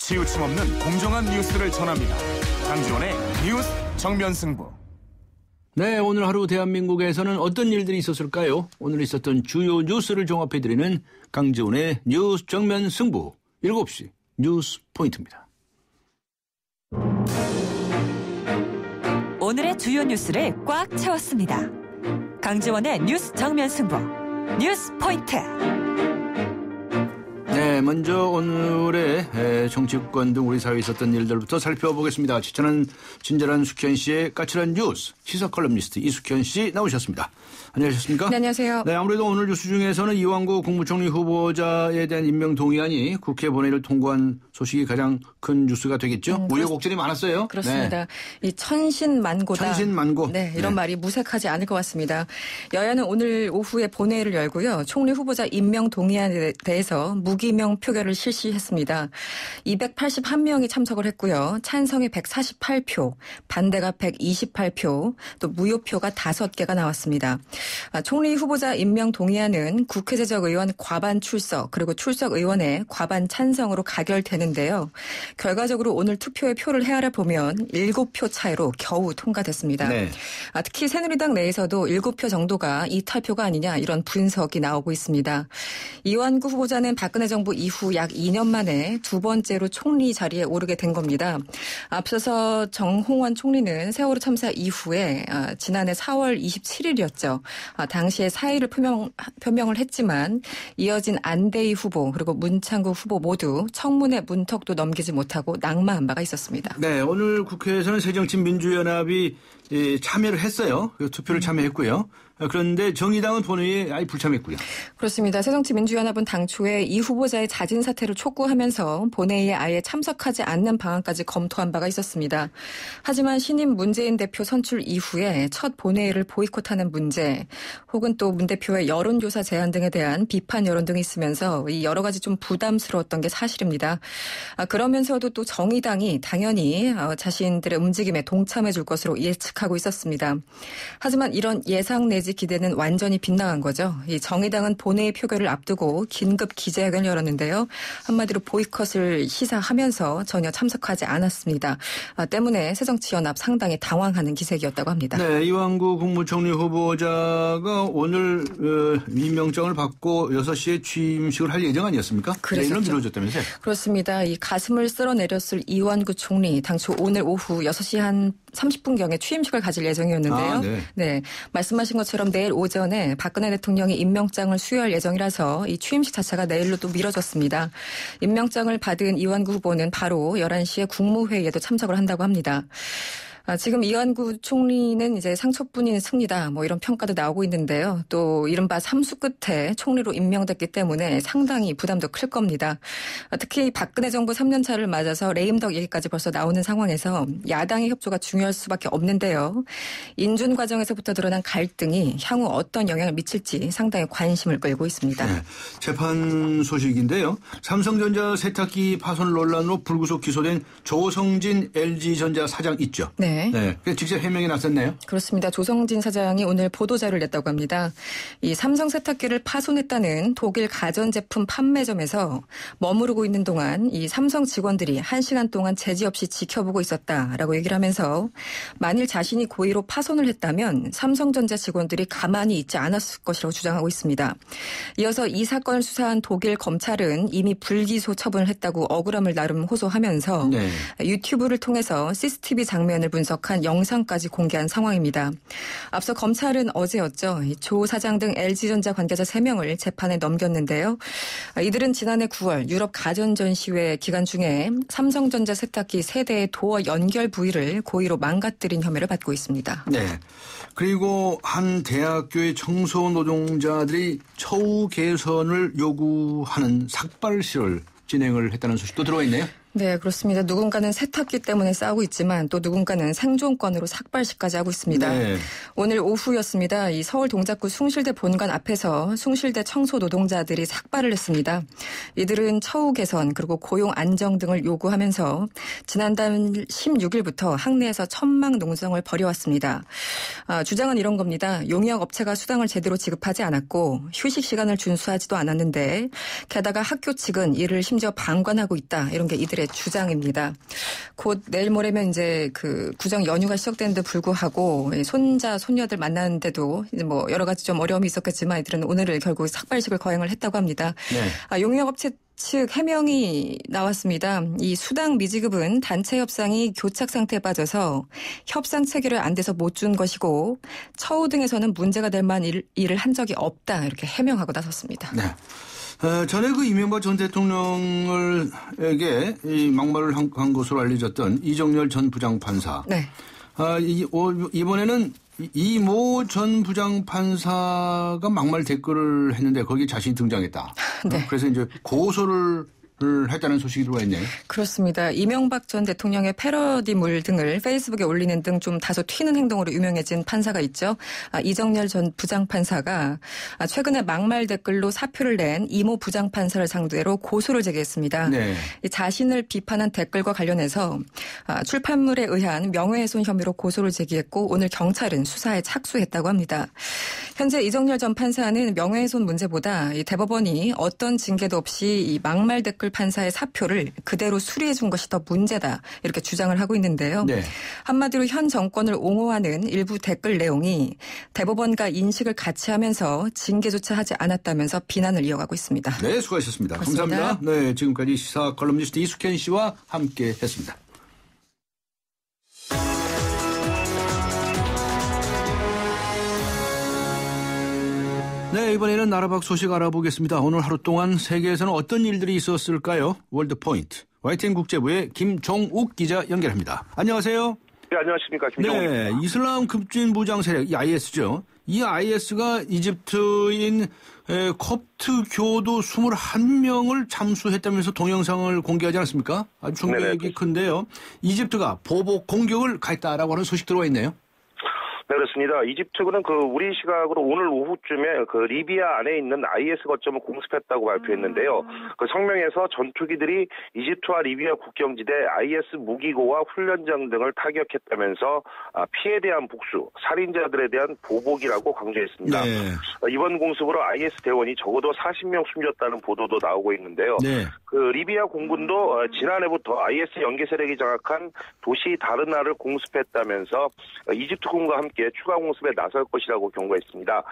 치우침 없는 공정한 뉴스를 전합니다. 강지원의 뉴스 정면 승부. 네, 오늘 하루 대한민국에서는 어떤 일들이 있었을까요? 오늘 있었던 주요 뉴스를 종합해드리는 강지원의 뉴스 정면 승부 7시 뉴스 포인트입니다. 오늘의 주요 뉴스를 꽉 채웠습니다. 강지원의 뉴스 정면 승부 뉴스 포인트. 네, 먼저 오늘의 정치권 등 우리 사회에 있었던 일들부터 살펴보겠습니다. 지천한 친절한 숙현 씨의 까칠한 뉴스 시사 컬럼니스트 이숙현 씨 나오셨습니다. 안녕하셨습니까? 네, 안녕하세요. 네, 아무래도 오늘 뉴스 중에서는 이완구 국무총리 후보자에 대한 임명 동의안이 국회 본회의를 통과한 소식이 가장 큰 뉴스가 되겠죠. 우여곡절이 많았어요. 그렇습니다. 네. 이 천신만고다. 천신만고. 네, 이런 말이 무색하지 않을 것 같습니다. 여야는 오늘 오후에 본회의를 열고요. 총리 후보자 임명 동의안에 대해서 무기명 표결을 실시했습니다. 281명이 참석을 했고요. 찬성이 148표, 반대가 128표, 또 무효표가 5개가 나왔습니다. 총리 후보자 임명 동의안은 국회재적의원 과반 출석 그리고 출석 의원의 과반 찬성으로 가결되는데요. 결과적으로 오늘 투표의 표를 헤아려 보면 7표 차이로 겨우 통과됐습니다. 네. 특히 새누리당 내에서도 7표 정도가 이탈표가 아니냐 이런 분석이 나오고 있습니다. 이완구 후보자는 박근혜 정부 이후 약 2년 만에 두 번째로 총리 자리에 오르게 된 겁니다. 앞서서 정홍원 총리는 세월호 참사 이후에 지난해 4월 27일이었죠. 당시에 사의를 표명을 했지만 이어진 안대희 후보 그리고 문창국 후보 모두 청문회 문턱도 넘기지 못하고 낙마한 바가 있었습니다. 네, 오늘 국회에서는 새정치민주연합이 참여를 했어요. 투표를 참여했고요. 그런데 정의당은 본회의에 아예 불참했고요. 그렇습니다. 새정치민주연합은 당초에 이 후보자의 자진 사퇴를 촉구하면서 본회의에 아예 참석하지 않는 방안까지 검토한 바가 있었습니다. 하지만 신임 문재인 대표 선출 이후에 첫 본회의를 보이콧하는 문제 혹은 또 문 대표의 여론조사 제안 등에 대한 비판 여론 등이 있으면서 이 여러 가지 좀 부담스러웠던 게 사실입니다. 그러면서도 또 정의당이 당연히 자신들의 움직임에 동참해 줄 것으로 예측하고 있었습니다. 하지만 이런 예상 내지 기대는 완전히 빗나간 거죠. 이 정의당은 본회의 표결을 앞두고 긴급 기자회견을 열었는데요. 한마디로 보이콧을 시사하면서 전혀 참석하지 않았습니다. 때문에 새정치연합 상당히 당황하는 기색이었다고 합니다. 네, 이완구 국무총리 후보자가 오늘 임명장을 받고 6시에 취임식을 할 예정 아니었습니까? 그랬었죠. 내일은 미뤄졌다면서요? 그렇습니다. 이 가슴을 쓸어내렸을 이완구 총리 당초 오늘 오후 6시 한 30분경에 취임식을 가질 예정이었는데요. 네, 말씀하신 것처럼 내일 오전에 박근혜 대통령이 임명장을 수여할 예정이라서 이 취임식 자체가 내일로 또 미뤄졌습니다. 임명장을 받은 이완구 후보는 바로 11시에 국무회의에도 참석을 한다고 합니다. 지금 이완구 총리는 이제 상처뿐인 승리다 이런 평가도 나오고 있는데요. 또 이른바 삼수 끝에 총리로 임명됐기 때문에 상당히 부담도 클 겁니다. 특히 박근혜 정부 3년 차를 맞아서 레임덕 얘기까지 벌써 나오는 상황에서 야당의 협조가 중요할 수밖에 없는데요. 인준 과정에서부터 드러난 갈등이 향후 어떤 영향을 미칠지 상당히 관심을 끌고 있습니다. 네, 재판 소식인데요. 삼성전자 세탁기 파손 논란으로 불구속 기소된 조성진 LG전자 사장 있죠. 네. 네, 직접 해명이 나섰네요. 그렇습니다. 조성진 사장이 오늘 보도자료를 냈다고 합니다. 이 삼성 세탁기를 파손했다는 독일 가전제품 판매점에서 머무르고 있는 동안 이 삼성 직원들이 1시간 동안 제지 없이 지켜보고 있었다라고 얘기를 하면서 만일 자신이 고의로 파손을 했다면 삼성전자 직원들이 가만히 있지 않았을 것이라고 주장하고 있습니다. 이어서 이 사건을 수사한 독일 검찰은 이미 불기소 처분을 했다고 억울함을 나름 호소하면서 유튜브를 통해서 CCTV 장면을 분석한 영상까지 공개한 상황입니다. 앞서 검찰은 어제였죠. 조 사장 등 LG전자 관계자 3명을 재판에 넘겼는데요. 이들은 지난해 9월 유럽 가전전시회 기간 중에 삼성전자 세탁기 3대의 도어 연결 부위를 고의로 망가뜨린 혐의를 받고 있습니다. 네. 그리고 한 대학교의 청소 노동자들이 처우 개선을 요구하는 삭발시를 진행을 했다는 소식도 들어와 있네요. 네, 그렇습니다. 누군가는 세탁기 때문에 싸우고 있지만 또 누군가는 생존권으로 삭발식까지 하고 있습니다. 네. 오늘 오후였습니다. 이 서울 동작구 숭실대 본관 앞에서 숭실대 청소 노동자들이 삭발을 했습니다. 이들은 처우 개선 그리고 고용 안정 등을 요구하면서 지난달 16일부터 학내에서 천막 농성을 벌여왔습니다. 주장은 이런 겁니다. 용역 업체가 수당을 제대로 지급하지 않았고 휴식 시간을 준수하지도 않았는데 게다가 학교 측은 이를 심지어 방관하고 있다. 이런 게 이들의 현재의 주장입니다. 곧 내일 모레면 이제 그 구정 연휴가 시작되는데 불구하고 손자 손녀들 만나는데도 이제 뭐 여러 가지 좀 어려움이 있었겠지만 이들은 오늘을 결국 삭발식을 거행을 했다고 합니다. 네. 용역업체 측 해명이 나왔습니다. 이 수당 미지급은 단체 협상이 교착 상태에 빠져서 협상 체계를 안 돼서 못 준 것이고 처우 등에서는 문제가 될 만한 일을 한 적이 없다 이렇게 해명하고 나섰습니다. 네. 전에 그 이명박 전 대통령에게 이 막말을 한 것으로 알려졌던 이정열 전 부장판사. 네. 이번에는 이모 전 부장판사가 막말 댓글을 했는데 거기 자신이 등장했다. 네. 그래서 이제 고소를 했다는 소식이 들어와 있네요. 그렇습니다. 이명박 전 대통령의 패러디물 등을 페이스북에 올리는 등 좀 다소 튀는 행동으로 유명해진 판사가 있죠. 이정열 전 부장판사가 최근에 막말 댓글로 사표를 낸 이모 부장판사를 상대로 고소를 제기했습니다. 네. 자신을 비판한 댓글과 관련해서 출판물에 의한 명예훼손 혐의로 고소를 제기했고 오늘 경찰은 수사에 착수했다고 합니다. 현재 이정열 전 판사는 명예훼손 문제보다 이 대법원이 어떤 징계도 없이 이 막말 댓글 판사의 사표를 그대로 수리해 준 것이 더 문제다 이렇게 주장을 하고 있는데요. 네. 한마디로 현 정권을 옹호하는 일부 댓글 내용이 대법원과 인식을 같이 하면서 징계조차 하지 않았다면서 비난을 이어가고 있습니다. 네, 수고하셨습니다. 고맙습니다. 감사합니다. 네, 지금까지 시사 컬럼니스트 이숙현 씨와 함께했습니다. 네, 이번에는 나라 밖 소식 알아보겠습니다. 오늘 하루 동안 세계에서는 어떤 일들이 있었을까요? 월드포인트 YTN 국제부의 김종욱 기자 연결합니다. 안녕하세요. 네, 안녕하십니까. 김종욱입니다. 네, 이슬람 급진 무장 세력 IS죠. 이 IS가 이집트인 콥트 교도 21명을 잠수했다면서 동영상을 공개하지 않았습니까? 아주 충격이 큰데요. 이집트가 보복 공격을 가했다라고 하는 소식 들어와 있네요. 네, 그렇습니다. 이집트군은 우리 시각으로 오늘 오후쯤에 리비아 안에 있는 IS 거점을 공습했다고 발표했는데요. 그 성명에서 전투기들이 이집트와 리비아 국경지대 IS 무기고와 훈련장 등을 타격했다면서 피해에 대한 복수, 살인자들에 대한 보복이라고 강조했습니다. 네. 이번 공습으로 IS 대원이 적어도 40명 숨졌다는 보도도 나오고 있는데요. 네. 리비아 공군도 지난해부터 IS 연계 세력이 장악한 도시 다르나를 공습했다면서 이집트군과 함께 추가 공습에 나설 것이라고 경고했습니다.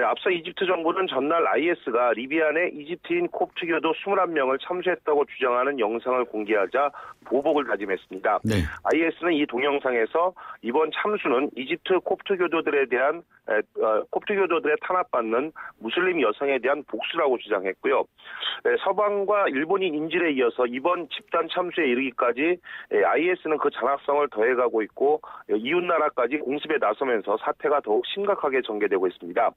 앞서 이집트 정부는 전날 IS가 리비아 내 이집트인 콥트교도 21명을 참수했다고 주장하는 영상을 공개하자 보복을 다짐했습니다. 네. IS는 이 동영상에서 이번 참수는 이집트 콥트교도들에 대한 콥트교도들의 탄압받는 무슬림 여성에 대한 복수라고 주장했고요. 서방과 일본이 인질에 이어서 이번 집단 참수에 이르기까지 IS는 그 장악성을 더해가고 있고 이웃나라까지 공습에 나서면서 사태가 더욱 심각하게 전개되고 있습니다.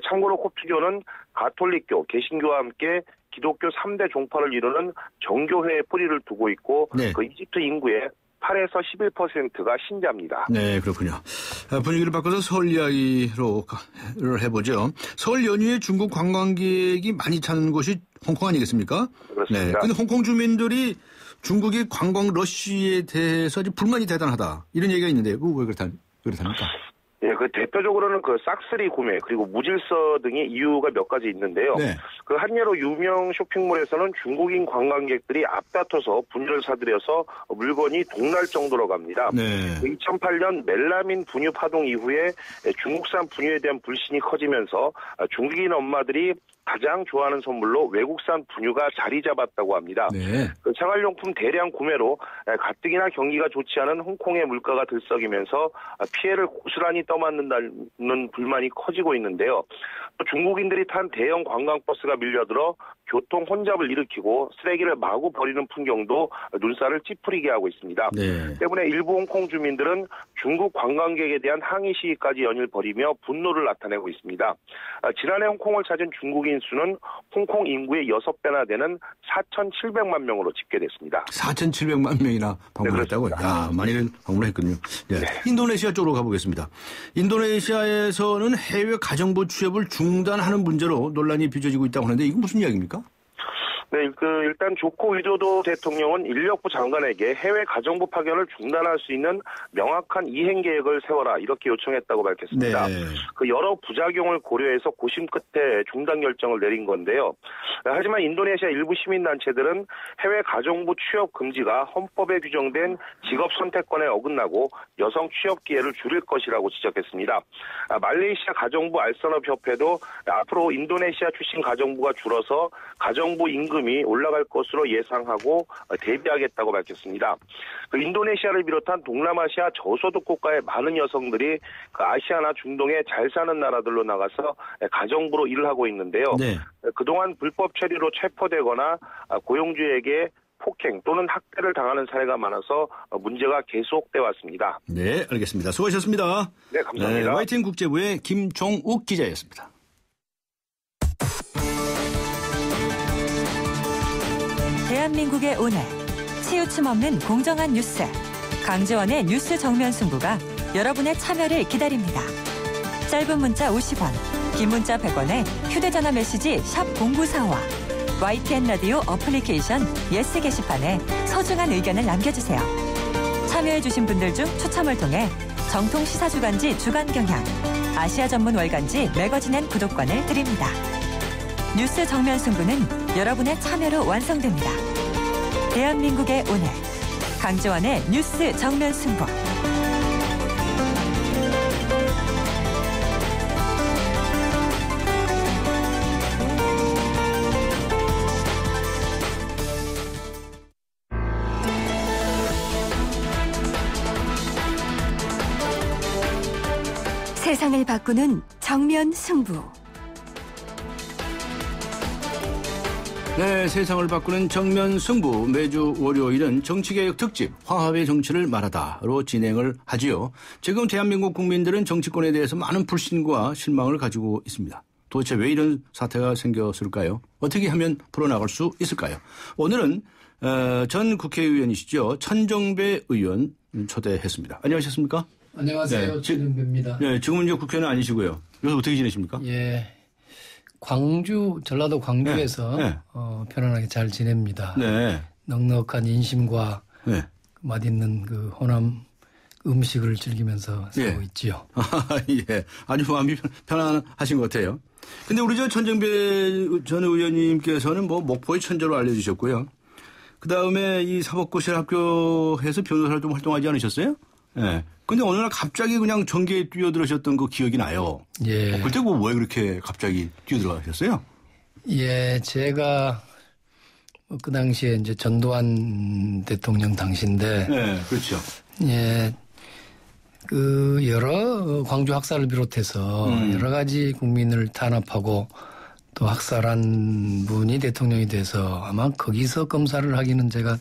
참고로 콥트교는 가톨릭교, 개신교와 함께 기독교 3대 종파를 이루는 정교회의 뿌리를 두고 있고 네. 이집트 인구의 8에서 11%가 신자입니다. 네, 그렇군요. 분위기를 바꿔서 서울 이야기로 해보죠. 설 연휴에 중국 관광객이 많이 찾는 곳이 홍콩 아니겠습니까? 그렇습니다. 네. 근데 홍콩 주민들이 중국의 관광 러쉬에 대해서 불만이 대단하다. 이런 얘기가 있는데, 그거 왜 그렇답니까? 예, 대표적으로는 싹쓸이 구매, 그리고 무질서 등의 이유가 몇 가지 있는데요. 네. 한예로 유명 쇼핑몰에서는 중국인 관광객들이 앞다퉈서 분유를 사들여서 물건이 동날 정도로 갑니다. 네. 2008년 멜라민 분유 파동 이후에 중국산 분유에 대한 불신이 커지면서 중국인 엄마들이 가장 좋아하는 선물로 외국산 분유가 자리 잡았다고 합니다. 네. 생활용품 대량 구매로 가뜩이나 경기가 좋지 않은 홍콩의 물가가 들썩이면서 피해를 고스란히 떠맡는다는 불만이 커지고 있는데요. 또 중국인들이 탄 대형 관광버스가 밀려들어 교통 혼잡을 일으키고 쓰레기를 마구 버리는 풍경도 눈살을 찌푸리게 하고 있습니다. 네. 때문에 일부 홍콩 주민들은 중국 관광객에 대한 항의 시위까지 연일 벌이며 분노를 나타내고 있습니다. 지난해 홍콩을 찾은 중국인 수는 홍콩 인구의 6배나 되는 4,700만 명으로 집계됐습니다. 4,700만 명이나 방문했다고요? 네, 야, 많이들 방문했군요. 네. 네. 인도네시아 쪽으로 가보겠습니다. 인도네시아에서는 해외 가정부 취업을 중단하는 문제로 논란이 빚어지고 있다고 하는데 이건 무슨 이야기입니까? 네, 일단 조코 위도도 대통령은 인력부 장관에게 해외 가정부 파견을 중단할 수 있는 명확한 이행 계획을 세워라 이렇게 요청했다고 밝혔습니다. 네. 여러 부작용을 고려해서 고심 끝에 중단 결정을 내린 건데요. 하지만 인도네시아 일부 시민단체들은 해외 가정부 취업 금지가 헌법에 규정된 직업 선택권에 어긋나고 여성 취업 기회를 줄일 것이라고 지적했습니다. 말레이시아 가정부 알선업협회도 앞으로 인도네시아 출신 가정부가 줄어서 가정부 임금이 올라갈 것으로 예상하고 대비하겠다고 밝혔습니다. 인도네시아를 비롯한 동남아시아 저소득 국가의 많은 여성들이 아시아나 중동에 잘 사는 나라들로 나가서 가정부로 일을 하고 있는데요. 네. 그동안 불법 체류로 체포되거나 고용주에게 폭행 또는 학대를 당하는 사례가 많아서 문제가 계속돼 왔습니다. 네, 알겠습니다. 수고하셨습니다. 네, 감사합니다. 네, YTN 국제부의 김종욱 기자였습니다. 대한민국의 오늘 치우침 없는 공정한 뉴스 강지원의 뉴스 정면 승부가 여러분의 참여를 기다립니다. 짧은 문자 50원, 긴 문자 100원에 휴대전화 메시지 샵 0945와 YTN 라디오 어플리케이션 예스 게시판에 소중한 의견을 남겨주세요. 참여해주신 분들 중 추첨을 통해 정통 시사주간지 주간경향, 아시아 전문 월간지 매거진엔 구독권을 드립니다. 뉴스 정면 승부는 여러분의 참여로 완성됩니다. 대한민국의 오늘 강지원의 뉴스 정면 승부. 세상을 바꾸는 정면 승부. 네, 세상을 바꾸는 정면 승부. 매주 월요일은 정치개혁 특집 화합의 정치를 말하다로 진행을 하지요. 지금 대한민국 국민들은 정치권에 대해서 많은 불신과 실망을 가지고 있습니다. 도대체 왜 이런 사태가 생겼을까요? 어떻게 하면 풀어나갈 수 있을까요? 오늘은 전 국회의원이시죠. 천정배 의원 초대했습니다. 안녕하셨습니까? 안녕하세요. 천정배입니다. 네, 지금은 이제 국회는 아니시고요. 요새 어떻게 지내십니까? 예. 전라도 광주에서 네. 편안하게 잘 지냅니다. 네. 넉넉한 인심과 네. 맛있는 그 호남 음식을 즐기면서 살고 예. 있지요. 예. 아주 마음이 편안하신 것 같아요. 근데 우리 정정배 전 의원님께서는 목포의 천재로 알려주셨고요. 그 다음에 이 사법고시 학교에서 변호사로 좀 활동하지 않으셨어요? 예. 근데 어느 날 갑자기 그냥 전개에 뛰어들으셨던 그 기억이 나요. 예. 그때 왜 그렇게 갑자기 뛰어들어가셨어요? 예, 제가 그 당시에 이제 전두환 대통령 당시인데. 네, 그렇죠. 예. 여러 광주 학살을 비롯해서 여러 가지 국민을 탄압하고 또 학살한 분이 대통령이 돼서 아마 거기서 검사를 하기는 제가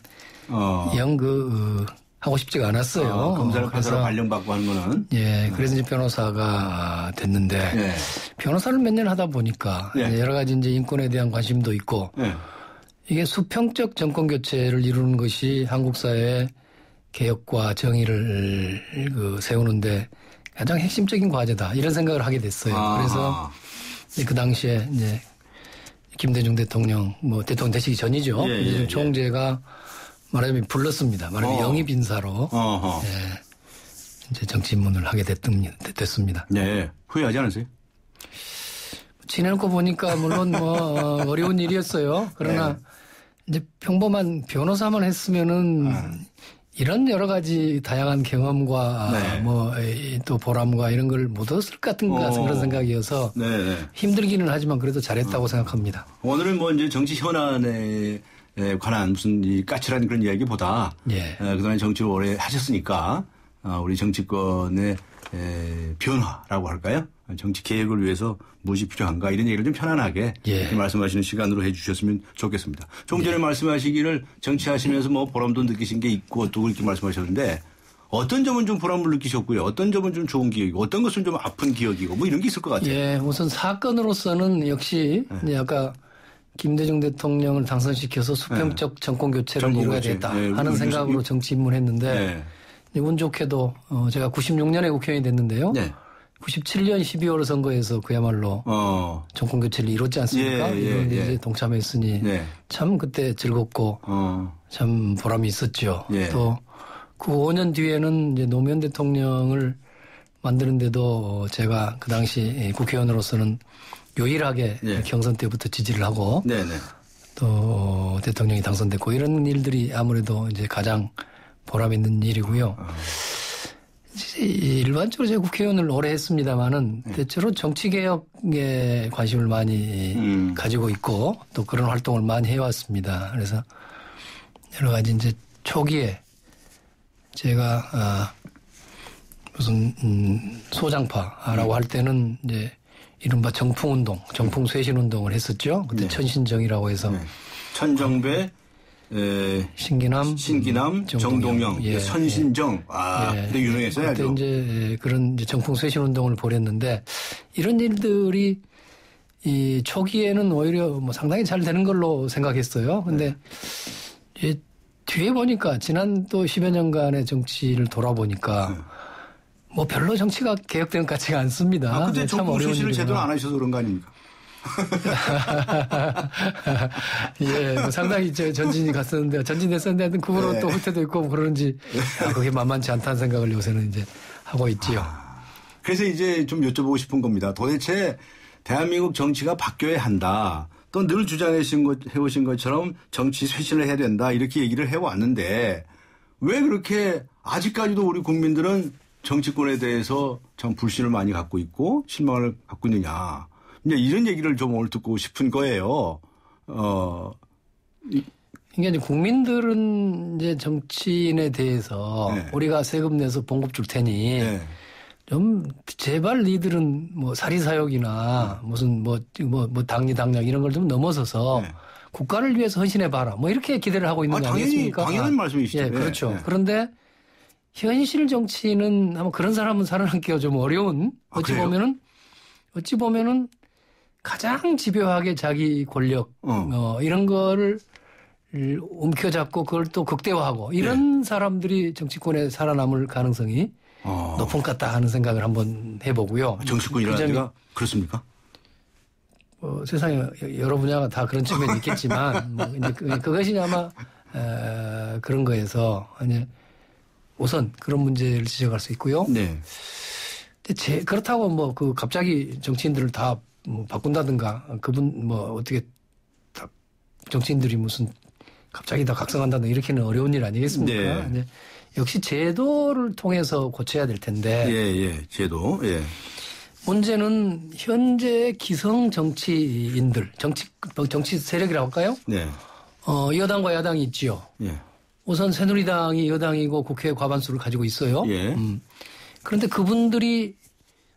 하고 싶지가 않았어요. 검사를 발령받고 하는 거는. 예, 그래서 이제 변호사가 됐는데 네. 변호사를 몇 년 하다 보니까 네. 여러 가지 이제 인권에 대한 관심도 있고 네. 이게 수평적 정권 교체를 이루는 것이 한국 사회의 개혁과 정의를 세우는데 가장 핵심적인 과제다 이런 생각을 하게 됐어요. 그래서 그 당시에 이제 김대중 대통령 대통령 되시기 전이죠. 김대중 총재가 말하자면 불렀습니다. 말하자면 영입 인사로 이제 정치 입문을 하게 됐습니다. 네, 후회하지 않으세요? 지내놓고 보니까 물론 어려운 일이었어요. 그러나 이제 평범한 변호사만 했으면은 이런 여러 가지 다양한 경험과 또 보람과 이런 걸 못 얻었을 것 같은 그런 생각이어서 힘들기는 하지만 그래도 잘했다고 생각합니다. 오늘은 이제 정치 현안에 관한 무슨 이 까칠한 그런 이야기보다 그동안 정치를 오래 하셨으니까 우리 정치권의 변화라고 할까요? 정치 개혁을 위해서 무엇이 필요한가 이런 얘기를 좀 편안하게 말씀하시는 시간으로 해 주셨으면 좋겠습니다. 좀 전에 말씀하시기를 정치하시면서 보람도 느끼신 게 있고 또 그렇게 말씀하셨는데 어떤 점은 좀 보람을 느끼셨고요. 어떤 점은 좀 좋은 기억이고 어떤 것은 좀 아픈 기억이고 이런 게 있을 것 같아요. 예, 우선 사건으로서는 역시 아까 김대중 대통령을 당선시켜서 수평적 정권 교체를 이루어야 되겠다 하는 생각으로 정치 입문했는데 운 좋게도 제가 96년에 국회의원이 됐는데요. 97년 12월 선거에서 그야말로 정권 교체를 이뤘지 않습니까? 이런 이제 동참했으니 참 그때 즐겁고 참 보람이 있었죠. 또 그 5년 뒤에는 이제 노무현 대통령을 만드는데도 제가 그 당시 국회의원으로서는 유일하게 경선 때부터 지지를 하고 또 대통령이 당선됐고 이런 일들이 아무래도 이제 가장 보람 있는 일이고요. 일반적으로 제가 국회의원을 오래 했습니다만은 대체로 정치개혁에 관심을 많이 가지고 있고 또 그런 활동을 많이 해왔습니다. 그래서 여러 가지 이제 초기에 제가 무슨 소장파라고 할 때는 이제 이른바 정풍운동, 정풍쇄신운동을 했었죠. 그때 천신정이라고 해서 천정배, 신기남, 정동영, 선신정, 그때 유명했어요. 그때 이제 그런 이제 정풍쇄신운동을 벌였는데 이런 일들이 이 초기에는 오히려 뭐 상당히 잘 되는 걸로 생각했어요. 근데 뒤에 보니까 지난 또 10여 년간의 정치를 돌아보니까 뭐 별로 정치가 개혁된 것 같지가 않습니다. 그때 정부 실시를 제대로 안 하셔서 그런 거 아닙니까? 뭐 상당히 전진이 갔었는데 전진했었는데 하여튼 그 후로 또 후퇴도 있고 그러는지 그게 만만치 않다는 생각을 요새는 이제 하고 있지요. 그래서 이제 좀 여쭤보고 싶은 겁니다. 도대체 대한민국 정치가 바뀌어야 한다. 또 늘 해오신 것처럼 정치 쇄신을 해야 된다. 이렇게 얘기를 해왔는데 왜 그렇게 아직까지도 우리 국민들은 정치권에 대해서 참 불신을 많이 갖고 있고 실망을 갖고 있느냐. 이제 이런 얘기를 좀 오늘 듣고 싶은 거예요. 이게 이제 국민들은 이제 정치인에 대해서 우리가 세금 내서 봉급 줄 테니 좀 제발 니들은 뭐 사리사욕이나 무슨 뭐 당리당략 이런 걸 좀 넘어서서 국가를 위해서 헌신해 봐라. 뭐 이렇게 기대를 하고 있는 거 아니겠습니까? 당연한 말씀이시죠. 그렇죠. 그런데 현실 정치는 아마 그런 사람은 살아남기가 좀 어려운 어찌 보면은 가장 집요하게 자기 권력 이런 거를 움켜잡고 그걸 또 극대화하고 이런 사람들이 정치권에 살아남을 가능성이 높은 것 같다 하는 생각을 한번 해보고요. 정치권이라는 데가 그렇습니까? 세상에 여러 분야가 다 그런 측면이 있겠지만 뭐 이제 그것이 아마 그런 거에서 이제 우선 그런 문제를 지적할 수 있고요. 그렇다고 뭐 갑자기 정치인들을 다 뭐 바꾼다든가 그분 뭐 어떻게 다 정치인들이 무슨 갑자기 다 각성한다든가 이렇게는 어려운 일 아니겠습니까? 역시 제도를 통해서 고쳐야 될 텐데. 제도. 문제는 현재 기성 정치인들, 정치 세력이라고 할까요? 여당과 야당이 있지요. 우선 새누리당이 여당이고 국회 과반수를 가지고 있어요. 그런데 그분들이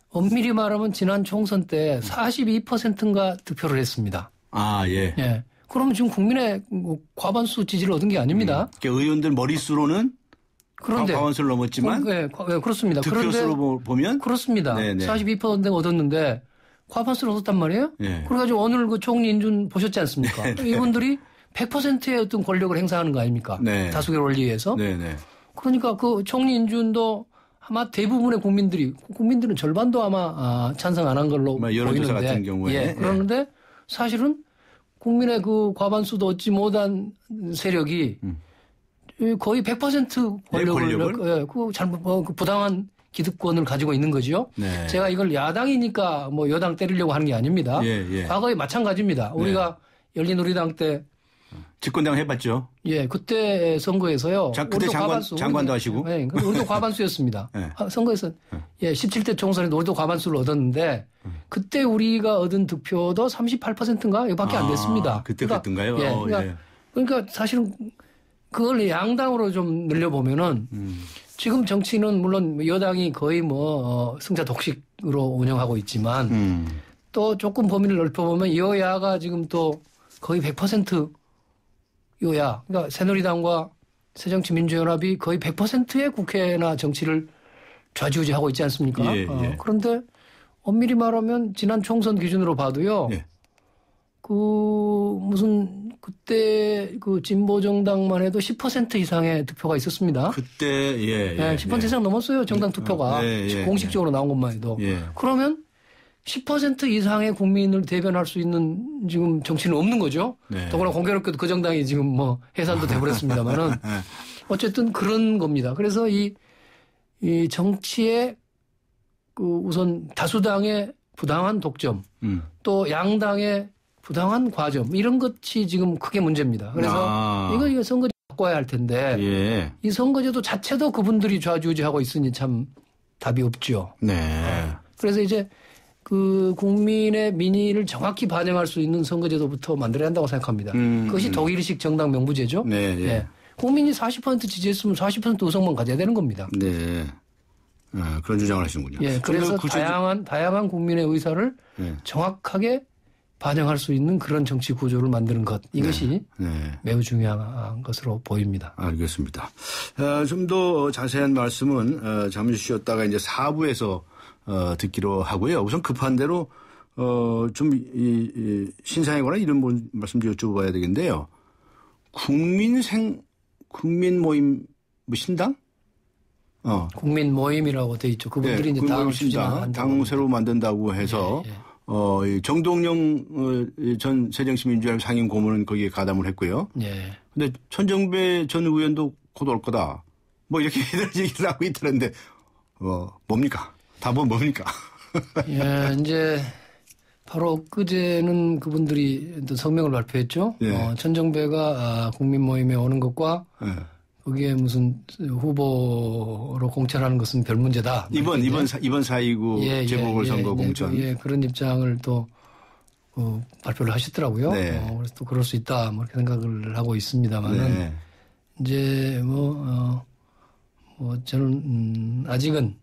엄밀히 말하면 지난 총선 때 42%인가 득표를 했습니다. 그러면 지금 국민의 과반수 지지를 얻은 게 아닙니다. 의원들 머릿수로는 그런데 과반수를 넘었지만 그렇습니다. 득표수로 보면 그렇습니다. 42%가 얻었는데 과반수를 얻었단 말이에요. 그래가지고 오늘 그 총리 인준 보셨지 않습니까? 이분들이 100%의 어떤 권력을 행사하는 거 아닙니까? 다수결 원리에서. 그러니까 그 총리 인준도 아마 대부분의 국민들은 절반도 아마 찬성 안 한 걸로 여론조사 같은 경우에. 그러는데 사실은 국민의 그 과반수도 얻지 못한 세력이 거의 100% 권력을 그 부당한 기득권을 가지고 있는 거죠. 제가 이걸 야당이니까 뭐 여당 때리려고 하는 게 아닙니다. 과거에 마찬가지입니다. 우리가 열린우리당 때 집권당 해봤죠. 그때 선거에서요. 그때 장관도 하시고. 우리도 과반수였습니다. 선거에서 17대 총선에도 우리도 과반수를 얻었는데 그때 우리가 얻은 득표도 38%인가 이밖에 안 됐습니다. 그때 그랬던가요? 그러니까 사실은 그걸 양당으로 좀 늘려보면은 지금 정치는 물론 여당이 거의 뭐 승자 독식으로 운영하고 있지만 또 조금 범위를 넓혀보면 여야가 지금 또 거의 100% 여야, 그러니까 새누리당과 새정치민주연합이 거의 100%의 국회나 정치를 좌지우지하고 있지 않습니까? 그런데 엄밀히 말하면 지난 총선 기준으로 봐도요. 무슨 그때 그 진보 정당만 해도 10% 이상의 득표가 있었습니다. 그때 예, 10% 이상 넘었어요. 정당 투표가 공식적으로 나온 것만 해도. 그러면 10% 이상의 국민을 대변할 수 있는 지금 정치는 없는 거죠. 더구나 공교롭게도 그 정당이 지금 뭐 해산도 돼버렸습니다만은 어쨌든 그런 겁니다. 그래서 이 정치의 그 우선 다수당의 부당한 독점, 또 양당의 부당한 과점 이런 것이 지금 크게 문제입니다. 그래서 이거 선거제 바꿔야 할 텐데 이 선거제도 자체도 그분들이 좌지우지하고 있으니 참 답이 없죠. 그래서 이제 그 국민의 민의를 정확히 반영할 수 있는 선거제도부터 만들어야 한다고 생각합니다. 그것이 독일식 정당 명부제죠. 국민이 40% 지지했으면 40% 의석만 가져야 되는 겁니다. 그런 주장을 하시는군요. 그래서 다양한 국민의 의사를 정확하게 반영할 수 있는 그런 정치 구조를 만드는 것 이것이 매우 중요한 것으로 보입니다. 알겠습니다. 좀 더 자세한 말씀은 잠시 쉬었다가 이제 4부에서 듣기로 하고요. 우선 급한 대로 좀 신상에 관한 이런 말씀 좀 여쭤봐야 되겠는데요. 국민 모임 신당? 국민 모임이라고 돼 있죠. 그분들이 이제 당을 추진한다고. 당 새로 만든다고 해서 정동영 전 새정치민주연합 상임 고문은 거기에 가담을 했고요. 근데 천정배 전 의원도 곧 올 거다. 뭐 이렇게 얘기를 하고 있다는데 뭡니까? 답은 뭡니까? 이제 바로 그제는 그분들이 성명을 발표했죠. 천정배가 국민 모임에 오는 것과 거기에 무슨 후보로 공천하는 것은 별 문제다. 이번 4.29 재보궐선거 공천. 그런 입장을 또 발표를 하시더라고요. 그래서 또 그럴 수 있다. 뭐 이렇게 생각을 하고 있습니다만은 이제 저는 아직은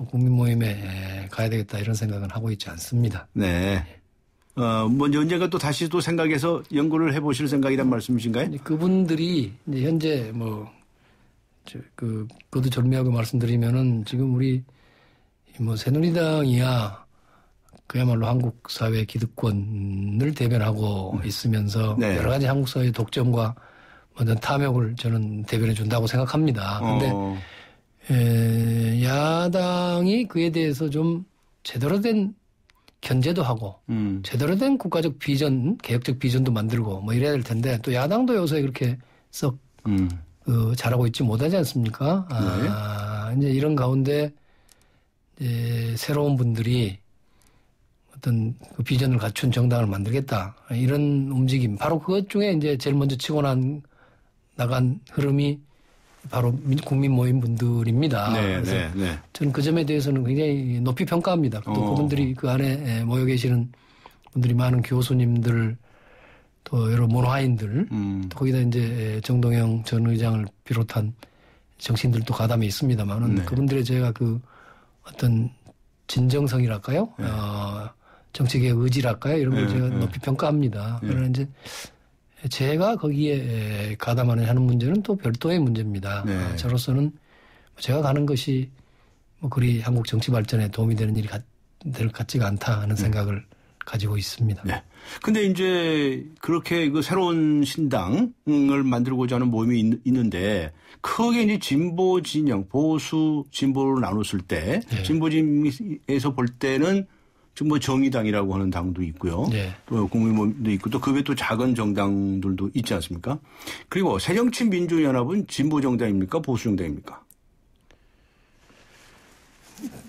국민 모임에 가야 되겠다 이런 생각은 하고 있지 않습니다. 먼저 언젠가 또 다시 또 생각해서 연구를 해보실 생각이란 말씀이신가요? 그분들이 이제 현재 그것도 절묘하게 말씀드리면은 지금 우리 새누리당이야 그야말로 한국 사회 기득권을 대변하고 있으면서 여러 가지 한국 사회의 독점과 어떤 탐욕을 저는 대변해 준다고 생각합니다. 그런데 야당이 그에 대해서 좀 제대로 된 견제도 하고 제대로 된 국가적 비전, 개혁적 비전도 만들고 뭐 이래야 될 텐데 또 야당도 요새 그렇게 썩 잘하고 있지 못하지 않습니까? 이제 이런 가운데 이제 새로운 분들이 어떤 그 비전을 갖춘 정당을 만들겠다 이런 움직임 바로 그것 중에 이제 제일 먼저 치고 나간 흐름이 바로 국민 모임 분들입니다. 그래서 저는 그 점에 대해서는 굉장히 높이 평가합니다. 또 그분들이 그 안에 모여 계시는 분들이 많은 교수님들 또 여러 문화인들 또 거기다 이제 정동영 전 의장을 비롯한 정치인들도 가담해 있습니다만은 그분들의 제가 그 어떤 진정성이랄까요? 정치계의 의지랄까요? 이런 걸 제가 높이 평가합니다. 그러나 이제 제가 거기에 가담하는 하는 문제는 또 별도의 문제입니다. 저로서는 제가 가는 것이 그리 한국 정치 발전에 도움이 되는 일이 될 것 같지가 않다 하는 생각을 가지고 있습니다. 근데 이제 그렇게 그 새로운 신당을 만들고자 하는 모임이 있는데 크게 이제 진보 진영, 보수 진보로 나눴을 때 진보 진영에서 볼 때는 지금 정의당이라고 하는 당도 있고요. 또 국민모임도 있고 또 그 외에 또 작은 정당들도 있지 않습니까? 그리고 새정치민주연합은 진보 정당입니까? 보수 정당입니까?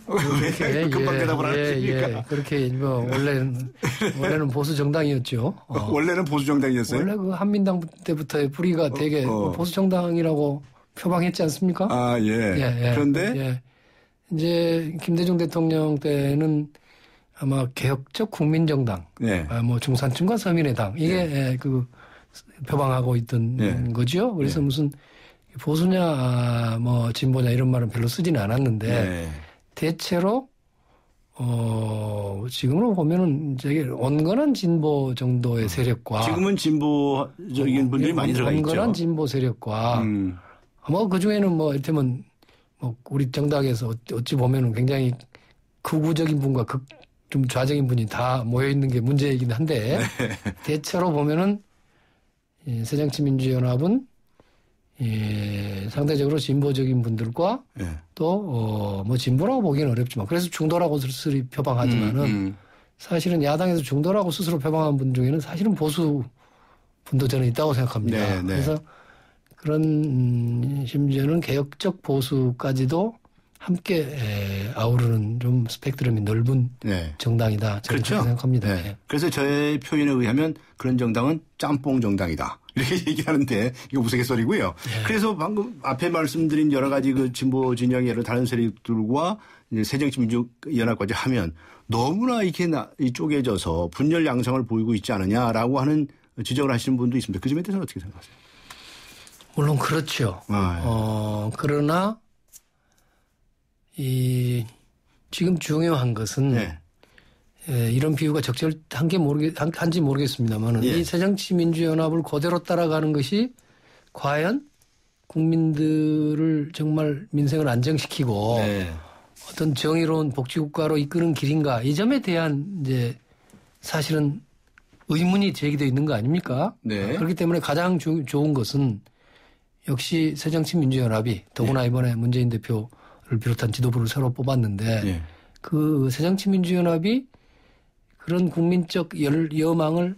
왜 금방 대답을 안 하십니까? 그렇게 원래는 보수 정당이었죠. 원래는 보수 정당이었어요? 원래 그 한민당 때부터의 뿌리가 되게 보수 정당이라고 표방했지 않습니까? 그런데 이제 김대중 대통령 때는 아마 개혁적 국민정당, 중산층과 서민의 당 이게 그 표방하고 있던 거죠. 그래서 무슨 보수냐 진보냐 이런 말은 별로 쓰지는 않았는데 대체로 지금으로 보면은 되게 온건한 진보 정도의 세력과 지금은 진보적인 분들이 많이 들어가 있죠. 온건한 진보 세력과 그 중에는 이를테면 우리 정당에서 어찌 보면은 굉장히 극우적인 분과 좀 좌적인 분이 다 모여있는 게 문제이긴 한데 대체로 보면은 새정치민주연합은 상대적으로 진보적인 분들과 또 뭐 진보라고 보기는 어렵지만 그래서 중도라고 스스로 표방하지만은 사실은 야당에서 중도라고 스스로 표방한 분 중에는 사실은 보수 분도 저는 있다고 생각합니다. 그래서 그런 심지어는 개혁적 보수까지도 함께 아우르는 좀 스펙트럼이 넓은 정당이다. 저는 그렇죠. 생각합니다. 그래서 저의 표현에 의하면 그런 정당은 짬뽕 정당이다. 이렇게 얘기하는데 이거 우스갯소리고요. 그래서 방금 앞에 말씀드린 여러 가지 그 진보 진영의 여러 다른 세력들과 새정치민주연합까지 하면 너무나 이렇게 쪼개져서 분열 양상을 보이고 있지 않느냐라고 하는 지적을 하시는 분도 있습니다. 그 점에 대해서는 어떻게 생각하세요? 물론 그렇죠. 그러나 지금 중요한 것은 이런 비유가 적절한지 모르겠습니다만 이 새정치민주연합을 그대로 따라가는 것이 과연 국민들을 정말 민생을 안정시키고 어떤 정의로운 복지국가로 이끄는 길인가 이 점에 대한 이제 사실은 의문이 제기되어 있는 거 아닙니까? 그렇기 때문에 가장 좋은 것은 역시 새정치민주연합이 더구나 이번에 문재인 대표를 비롯한 지도부를 새로 뽑았는데 그 새정치민주연합이 그런 국민적 여망을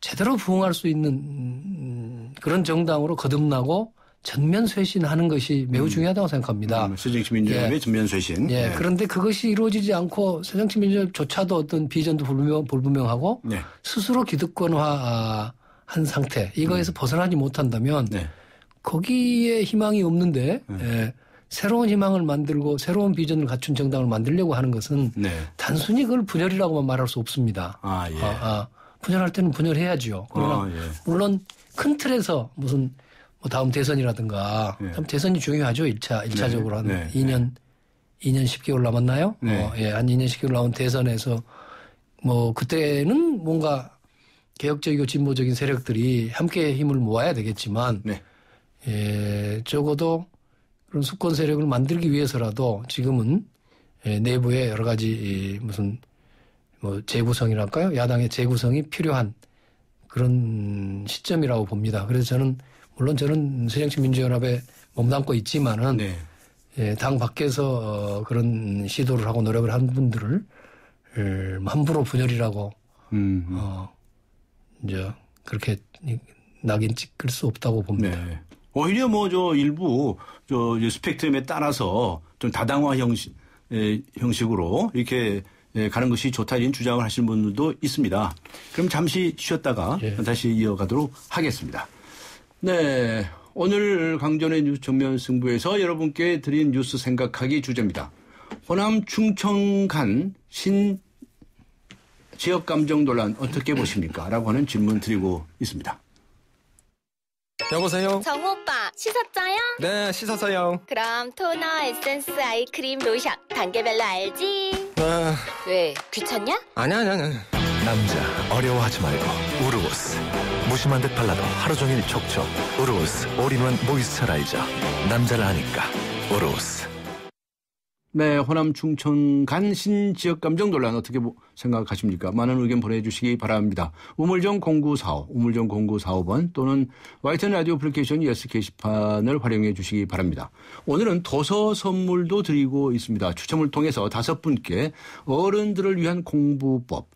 제대로 부응할 수 있는 그런 정당으로 거듭나고 전면 쇄신하는 것이 매우 중요하다고 생각합니다. 새정치민주연합의 전면 쇄신. 그런데 그것이 이루어지지 않고 새정치민주연합조차도 어떤 비전도 불분명하고 스스로 기득권화한 상태 이거에서 벗어나지 못한다면 거기에 희망이 없는데 새로운 희망을 만들고 새로운 비전을 갖춘 정당을 만들려고 하는 것은 단순히 그걸 분열이라고만 말할 수 없습니다. 분열할 때는 분열해야죠. 그러나 물론 큰 틀에서 무슨 뭐 다음 대선이라든가 대선이 중요하죠. 1차적으로 한 2년 10개월 남았나요? 한 2년 10개월 남은 대선에서 뭐 그때는 뭔가 개혁적이고 진보적인 세력들이 함께 힘을 모아야 되겠지만 적어도 그런 수권 세력을 만들기 위해서라도 지금은 내부에 여러 가지 무슨 뭐 재구성이랄까요? 야당의 재구성이 필요한 그런 시점이라고 봅니다. 그래서 물론 저는 새정치민주연합에 몸담고 있지만은 당 밖에서 그런 시도를 하고 노력을 한 분들을 함부로 분열이라고 이제 그렇게 낙인 찍을 수 없다고 봅니다. 오히려 뭐 일부 스펙트럼에 따라서 좀 다당화 형식으로 이렇게 가는 것이 좋다 이런 주장을 하시는 분들도 있습니다. 그럼 잠시 쉬었다가 다시 이어가도록 하겠습니다. 오늘 강전의 뉴스 정면 승부에서 여러분께 드린 뉴스 생각하기 주제입니다. 호남 충청 간 신 지역 감정 논란 어떻게 보십니까? 라고 하는 질문 드리고 있습니다. 여보세요? 정우 오빠 씻었어요? 네, 씻었어요. 그럼 토너, 에센스, 아이크림, 로션 단계별로 알지? 왜? 귀찮냐? 아니야. 남자 어려워하지 말고 우르보스. 무심한 듯 발라도 하루 종일 촉촉. 우르보스 올인원 모이스처라이저. 남자를 아니까 우르보스. 호남 충청 간 신지역 감정 논란 어떻게 생각하십니까? 많은 의견 보내주시기 바랍니다. 우물정 0945번 또는 YTN 라디오 애플리케이션 예스 게시판을 활용해 주시기 바랍니다. 오늘은 도서 선물도 드리고 있습니다. 추첨을 통해서 5분께 어른들을 위한 공부법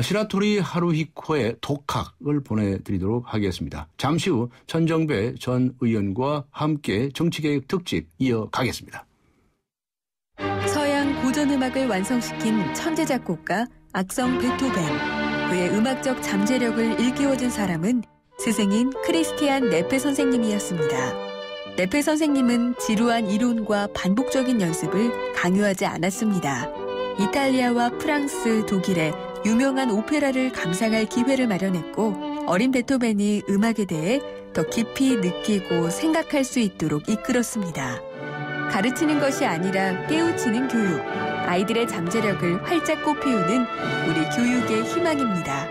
시라토리 하루히코의 독학을 보내드리도록 하겠습니다. 잠시 후 천정배 전 의원과 함께 정치개혁 특집 이어가겠습니다. 서양 고전음악을 완성시킨 천재 작곡가 악성 베토벤. 그의 음악적 잠재력을 일깨워준 사람은 스승인 크리스티안 네페 선생님이었습니다. 네페 선생님은 지루한 이론과 반복적인 연습을 강요하지 않았습니다. 이탈리아와 프랑스, 독일의 유명한 오페라를 감상할 기회를 마련했고 어린 베토벤이 음악에 대해 더 깊이 느끼고 생각할 수 있도록 이끌었습니다. 가르치는 것이 아니라 깨우치는 교육. 아이들의 잠재력을 활짝 꽃피우는 우리 교육의 희망입니다.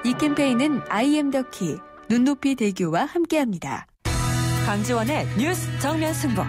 이 캠페인은 I am the key, 눈높이 대교와 함께합니다. 강지원의 뉴스 정면 승부.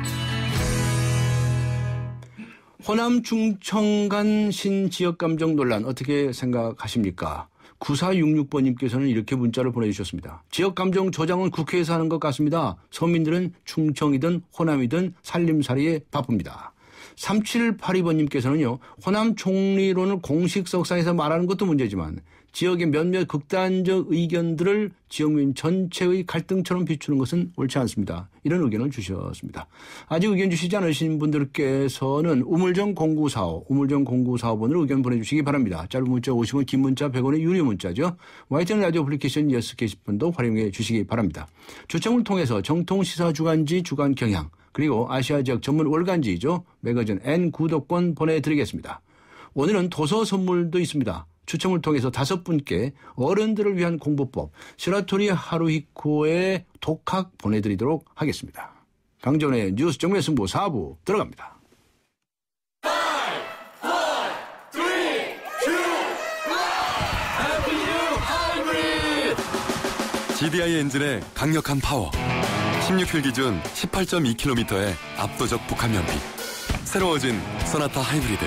호남 충청 간 신지역 감정 논란 어떻게 생각하십니까? 9466번님께서는 이렇게 문자를 보내주셨습니다. 지역 감정 조장은 국회에서 하는 것 같습니다. 서민들은 충청이든 호남이든 살림살이에 바쁩니다. 3782번님께서는요. 호남 총리론을 공식 석상에서 말하는 것도 문제지만 지역의 몇몇 극단적 의견들을 지역민 전체의 갈등처럼 비추는 것은 옳지 않습니다. 이런 의견을 주셨습니다. 아직 의견 주시지 않으신 분들께서는 우물정 0945번으로 의견 보내주시기 바랍니다. 짧은 문자 50원, 긴 문자 100원의 유료 문자죠. YTN 라디오 애플리케이션 예스 게시판도 활용해 주시기 바랍니다. 추첨을 통해서 정통 시사주간지 주간 경향 그리고 아시아 지역 전문 월간지죠. 매거진 N 구독권 보내드리겠습니다. 오늘은 도서 선물도 있습니다. 추첨을 통해서 5분께 어른들을 위한 공부법 시라토리 하루히코의 독학 보내드리도록 하겠습니다. 강정의 뉴스 정면 승부 4부 들어갑니다. 5, 4, 3, 2, 1 Happy New Hybrid GDI 엔진의 강력한 파워 16킬 기준 18.2km의 압도적 복합 연비 새로워진 소나타 하이브리드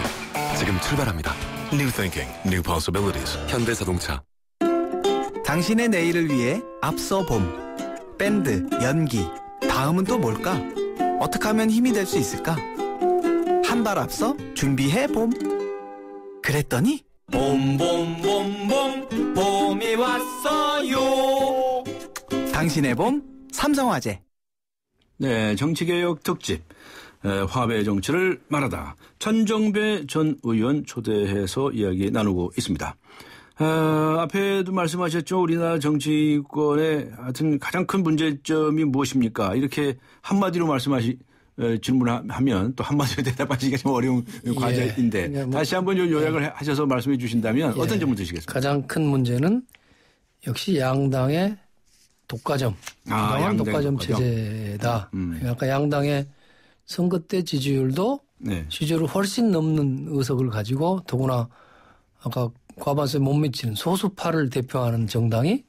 지금 출발합니다. New thinking, new possibilities. 현대자동차. 당신의 내일을 위해 앞서 봄. 밴드, 연기. 다음은 또 뭘까? 어떻게 하면 힘이 될 수 있을까? 한 발 앞서 준비해 봄. 그랬더니 봄봄봄봄 봄이 왔어요. 당신의 봄 삼성화재. 네, 정치개혁 특집. 화합의 정치를 말하다. 천정배 전 의원 초대해서 이야기 나누고 있습니다. 앞에도 말씀하셨죠. 우리나라 정치권의 하여튼 가장 큰 문제점이 무엇입니까? 이렇게 한마디로 질문하면 또 한마디로 대답하시기가 좀 어려운 과제인데 그러니까 다시 한번 요약을 하셔서 말씀해 주신다면 어떤 점을 드시겠습니까? 가장 큰 문제는 역시 양당의 독과점. 양당 독과점 체제다. 그러니까 양당의 선거 때 지지율도 지지율을 훨씬 넘는 의석을 가지고 더구나 아까 과반수에 못 미치는 소수파를 대표하는 정당이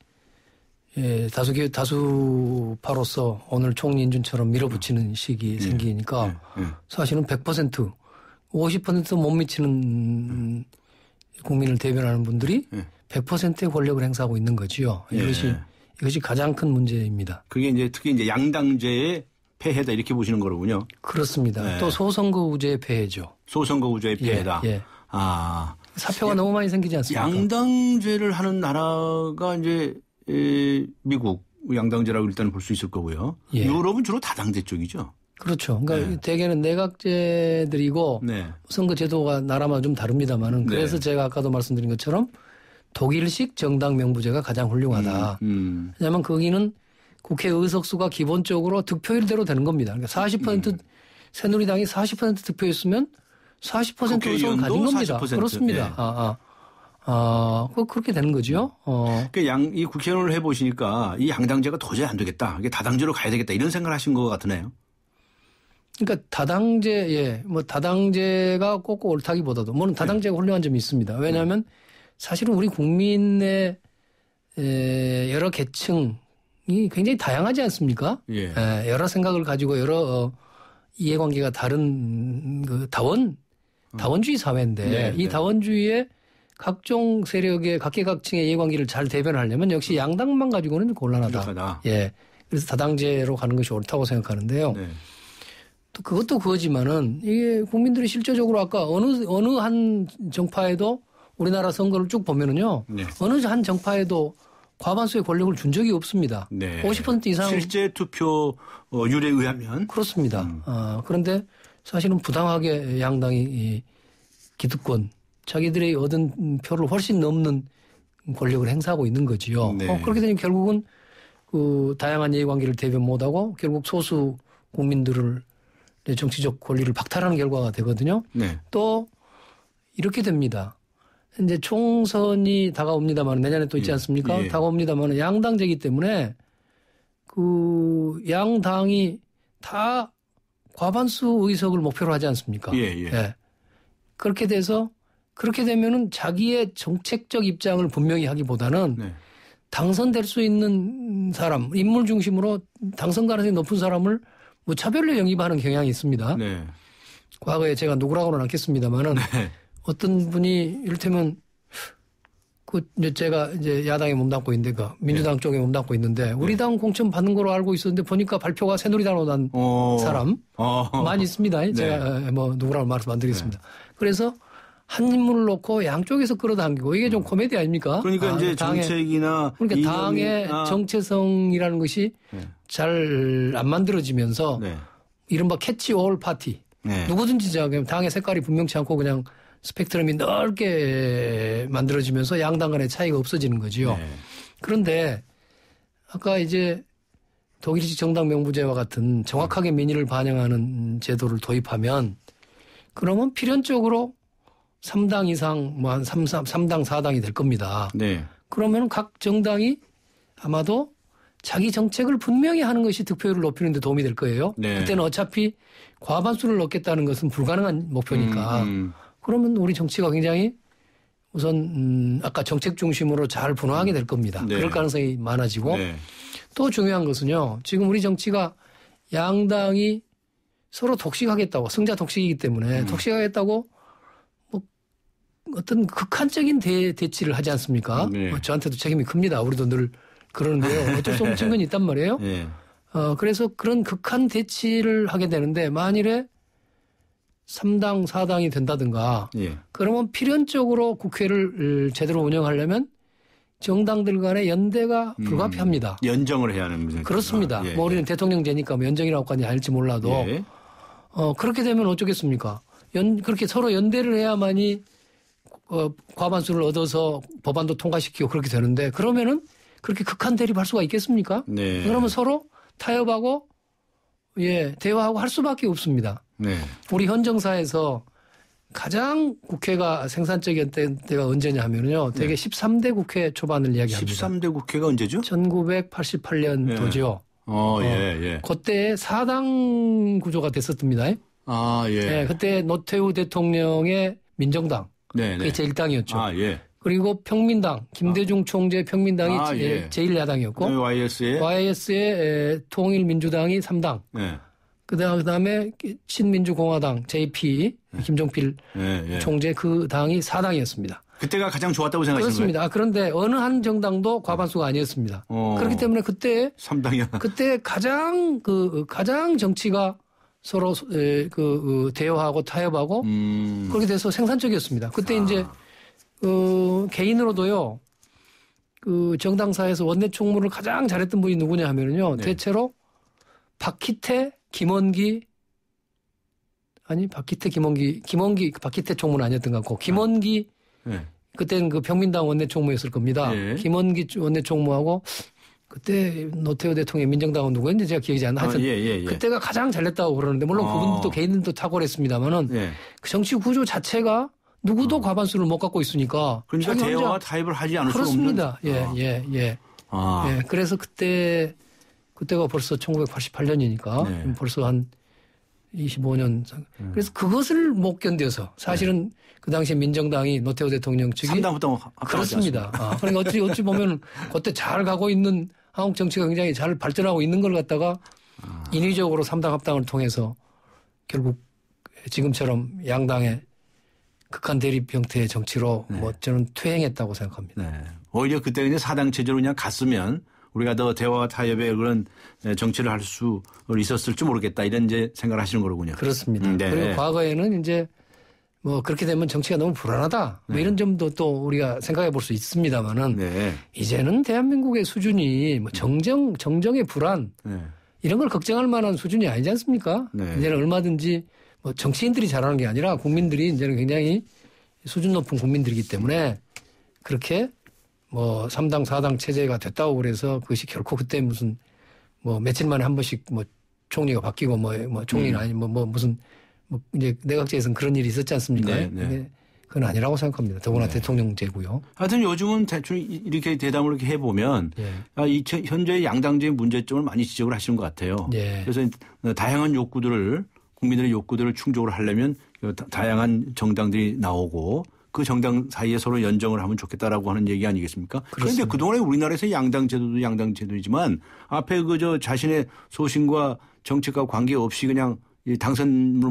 다수파로서 오늘 총리 인준처럼 밀어붙이는 식이 생기니까 사실은 100% 50%도 못 미치는 국민을 대변하는 분들이 100%의 권력을 행사하고 있는 거지요. 이것이 가장 큰 문제입니다. 그게 이제 특히 이제 양당제의 폐해다 이렇게 보시는 거로군요. 그렇습니다. 또 소선거구제의 폐해죠. 소선거구제의 폐해다. 사표가 너무 많이 생기지 않습니까? 양당제를 하는 나라가 이제 미국 양당제라고 일단 볼 수 있을 거고요. 유럽은 주로 다당제 쪽이죠. 그렇죠. 그러니까 대개는 내각제들이고 선거제도가 나라마다 좀 다릅니다만은 그래서 제가 아까도 말씀드린 것처럼 독일식 정당 명부제가 가장 훌륭하다. 왜냐하면 거기는 국회 의석수가 기본적으로 득표율대로 되는 겁니다. 그러니까 40% 새누리당이 40% 득표였으면 40% 의석을 가진 겁니다. 40%. 그렇습니다. 그렇게 되는 거죠. 이 국회의원을 해보시니까 이 양당제가 도저히 안 되겠다. 이게 다당제로 가야 되겠다. 이런 생각을 하신 것 같으네요. 그러니까 다당제가 꼭 옳다기보다도 물론 다당제가 훌륭한 점이 있습니다. 왜냐하면 사실은 우리 국민의 여러 계층이 굉장히 다양하지 않습니까? 여러 생각을 가지고 여러 이해관계가 다른 다원주의 사회인데 이 다원주의의 각종 세력의 각계각층의 이해관계를 잘 대변하려면 역시 양당만 가지고는 곤란하다. 그래서 다당제로 가는 것이 옳다고 생각하는데요. 또 그것도 그거지만은 이게 국민들이 실제적으로 아까 어느 한 정파에도 우리나라 선거를 쭉 보면은요. 어느 한 정파에도 과반수의 권력을 준 적이 없습니다. 50% 이상. 실제 투표율에 의하면. 그렇습니다. 그런데 사실은 부당하게 양당이 기득권, 자기들이 얻은 표를 훨씬 넘는 권력을 행사하고 있는 거지요. 그렇게 되면 결국은 그 다양한 이해관계를 대변 못하고 결국 소수 국민들을 정치적 권리를 박탈하는 결과가 되거든요. 또 이렇게 됩니다. 이제 총선이 다가옵니다만 내년에 또 있지 않습니까? 다가옵니다만 양당제이기 때문에 그 양당이 다 과반수 의석을 목표로 하지 않습니까? 그렇게 되면은 자기의 정책적 입장을 분명히 하기보다는 당선될 수 있는 사람, 인물 중심으로 당선 가능성이 높은 사람을 무차별로 영입하는 경향이 있습니다. 과거에 제가 누구라고는 않겠습니다만은 네. 어떤 분이 이를테면 이제 제가 이제 야당에 몸담고 있는데 민주당 쪽에 몸담고 있는데 우리 당 공천 받는 거로 알고 있었는데 보니까 발표가 새누리당으로 난 사람 많이 있습니다. 제가 뭐 누구라고 말씀 안 드리겠습니다. 그래서 한 인물을 놓고 양쪽에서 끌어당기고 이게 좀 코미디 아닙니까? 그러니까 이제 정책이나 그러니까 당의 정체성이라는 것이 잘 안 만들어지면서 이른바 캐치올 파티. 누구든지 당의 색깔이 분명치 않고 그냥 스펙트럼이 넓게 만들어지면서 양당 간의 차이가 없어지는 거지요. 그런데 아까 이제 독일식 정당 명부제와 같은 정확하게 민의를 반영하는 제도를 도입하면 그러면 필연적으로 3당 이상 뭐 한 3당 4당이 될 겁니다. 그러면 각 정당이 아마도 자기 정책을 분명히 하는 것이 득표율을 높이는 데 도움이 될 거예요. 그때는 어차피 과반수를 넣겠다는 것은 불가능한 목표니까. 그러면 우리 정치가 굉장히 우선 아까 정책 중심으로 잘 분화하게 될 겁니다. 그럴 가능성이 많아지고 또 중요한 것은요. 지금 우리 정치가 양당이 서로 독식하겠다고 승자 독식이기 때문에 독식하겠다고 뭐 어떤 극한적인 대치를 하지 않습니까? 저한테도 책임이 큽니다. 우리도 늘 그러는데요. 어쩔 수 없는 측면이 있단 말이에요. 그래서 그런 극한 대치를 하게 되는데 만일에 3당, 4당이 된다든가 그러면 필연적으로 국회를 제대로 운영하려면 정당들 간의 연대가 불가피합니다. 연정을 해야 하는 문제죠. 그렇습니다. 뭐 우리는 대통령제니까 뭐 연정이라고까지 할지 몰라도 그렇게 되면 어쩌겠습니까? 그렇게 서로 연대를 해야만이 과반수를 얻어서 법안도 통과시키고 그렇게 되는데 그러면은 그렇게 극한 대립할 수가 있겠습니까? 그러면 서로 타협하고 대화하고 할 수밖에 없습니다. 우리 현 정사에서 가장 국회가 생산적이었던 때가 언제냐 하면요. 되게 13대 국회 초반을 이야기합니다. 13대 국회가 언제죠? 1988년도죠. 그때 4당 구조가 됐었습니다. 그때 노태우 대통령의 민정당. 그게 제1당이었죠. 그리고 평민당, 김대중 총재 평민당이 제1야당이었고 YS의 통일민주당이 3당. 그다음에 신민주공화당 JP 김종필 총재 그 당이 4당이었습니다. 그때가 가장 좋았다고 생각하시는 그렇습니다. 그런데 어느 한 정당도 과반수가 아니었습니다. 그렇기 때문에 그때 3당이야. 그때 가장 정치가 서로 대화하고 타협하고 그렇게 돼서 생산적이었습니다. 그때 이제 개인으로도요. 정당사에서 원내 총무를 가장 잘했던 분이 누구냐 하면은요. 대체로 박희태 총무는 아니었던 것 같고, 김원기, 그때는 평민당 원내 총무였을 겁니다. 김원기 원내 총무하고, 그때 노태우 대통령 민정당은 누구였는지 제가 기억이 안 나요. 하여튼, 그때가 가장 잘했다고 그러는데, 물론 그분도 개인들도 탁월했습니다만은, 그 정치 구조 자체가 누구도 과반수를 못 갖고 있으니까. 그러니까 대화와 타협을 하지 않을 수 없는. 그렇습니다. 그래서 그때가 벌써 1988년이니까 벌써 한 25년. 그래서 그것을 못 견뎌서 사실은 그 당시에 민정당이 노태우 대통령 측이 3당부터 그렇습니다. 그러니까 어찌 보면 그때 잘 가고 있는 한국 정치가 굉장히 잘 발전하고 있는 걸 갖다가 인위적으로 3당 합당을 통해서 결국 지금처럼 양당의 극한 대립 형태의 정치로 뭐 저는 퇴행했다고 생각합니다. 오히려 그때 이제 4당 체제로 그냥 갔으면 우리가 더 대화와 타협의 그런 정치를 할 수 있었을지 모르겠다 이런 이제 생각을 하시는 거로군요. 그렇습니다. 그리고 과거에는 이제 뭐 그렇게 되면 정치가 너무 불안하다 뭐 이런 점도 또 우리가 생각해 볼 수 있습니다만은 이제는 대한민국의 수준이 뭐 정정의 불안 이런 걸 걱정할 만한 수준이 아니지 않습니까? 이제는 얼마든지 뭐 정치인들이 잘하는 게 아니라 국민들이 이제는 굉장히 수준 높은 국민들이기 때문에 그렇게 뭐 3당 4당 체제가 됐다고 그래서 그것이 결코 그때 무슨 뭐 며칠 만에 한 번씩 뭐 총리가 바뀌고 뭐 총리는 아니 뭐 무슨 뭐 이제 내각제에서는 그런 일이 있었지 않습니까? 그건 아니라고 생각합니다. 더구나 대통령제고요. 하여튼 요즘은 대충 이렇게 대담을 이렇게 해보면 현재의 양당제의 문제점을 많이 지적을 하시는 것 같아요. 그래서 다양한 욕구들을 국민들의 욕구들을 충족을 하려면 다양한 정당들이 나오고 그 정당 사이에 서로 연정을 하면 좋겠다라고 하는 얘기 아니겠습니까? 그런데 그동안에 우리나라에서 양당제도도 양당제도이지만 앞에 자신의 소신과 정책과 관계없이 그냥 이 당선을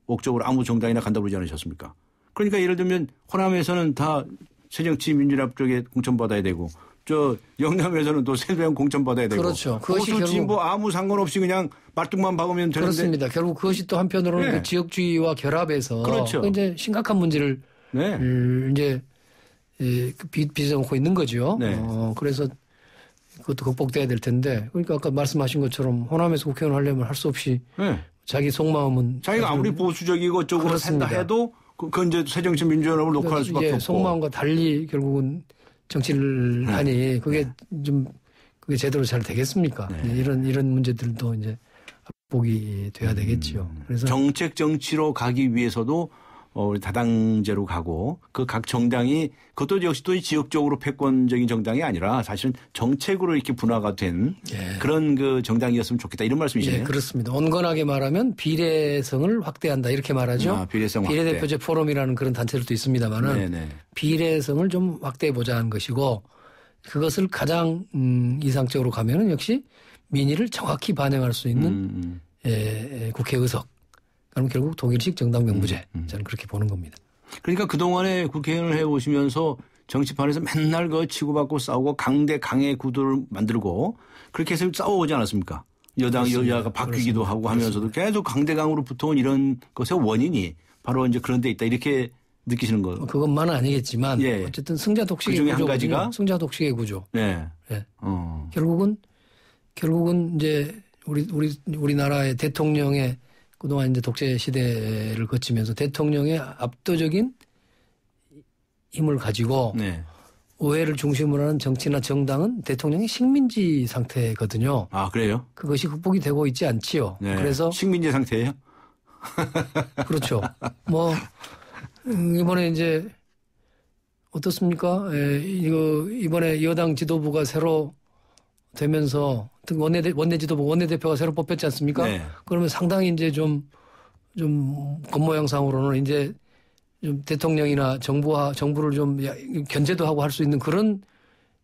목적으로 아무 정당이나 간다고 그러지 않으셨습니까? 그러니까 예를 들면 호남에서는 다 새정치민주연합 쪽에 공천받아야 되고 저 영남에서는 또 새누리당 공천받아야 되고 그렇죠. 보수 진보 아무 상관없이 그냥 말뚝만 박으면 되는데 그렇습니다. 결국 그것이 또 한편으로는 네. 그 지역주의와 결합해서 그렇죠. 이제 심각한 문제를 네. 이제 빚어놓고 있는 거죠. 네. 그래서 그것도 극복돼야 될 텐데 그러니까 아까 말씀하신 것처럼 호남에서 국회의원 하려면 할 수 없이 네. 자기 속마음은 자기가 아무리 보수적이고 쪽으로 한다 해도 그건 이제 새정치민주연합을 놓고 할 수밖에 없고 속마음과 달리 결국은 정치를 하니 그게 좀 그게 제대로 잘 되겠습니까? 네. 이런 문제들도 이제 극복이 돼야 되겠죠. 그래서 정책 정치로 가기 위해서도 우리 다당제로 가고 그 각 정당이 그것도 역시 또 지역적으로 패권적인 정당이 아니라 사실은 정책으로 이렇게 분화가 된 그런 그 정당이었으면 좋겠다 이런 말씀이시네요. 예, 그렇습니다. 온건하게 말하면 비례성을 확대한다 이렇게 말하죠. 비례성 확대. 비례대표제 포럼이라는 그런 단체들도 있습니다만은 네네. 비례성을 좀 확대해 보자는 것이고 그것을 가장 이상적으로 가면은 역시 민의를 정확히 반영할 수 있는 국회 의석. 그럼 결국 독일식 정당 명부제 저는 그렇게 보는 겁니다. 그러니까 그동안에 국회의원을 해오시면서 정치판에서 맨날 그 치고받고 싸우고 강의 구도를 만들고 그렇게 해서 싸워오지 않았습니까? 여당 그렇습니다. 여야가 바뀌기도 그렇습니다. 하고 하면서도 계속 강대강으로 붙어온 이런 것의 원인이 바로 이제 그런 데 있다 이렇게 느끼시는 거. 그것만은 아니겠지만 어쨌든 승자 독식의 그중에 구조거든요. 한 가지가 승자 독식의 구조. 네. 네. 결국은 이제 우리나라의 대통령의 그동안 이제 독재 시대를 거치면서 대통령의 압도적인 힘을 가지고 의회를 중심으로 하는 정치나 정당은 대통령의 식민지 상태거든요. 아, 그래요? 그것이 극복이 되고 있지 않지요. 네. 그래서 식민지 상태예요? 그렇죠. 뭐 이번에 이제 어떻습니까? 이번에 여당 지도부가 새로 되면서 원내 지도부 원내대표가 새로 뽑혔지 않습니까? 네. 그러면 상당히 이제 좀 겉모양상으로는 이제 좀 대통령이나 정부를 좀 견제도 하고 할 수 있는 그런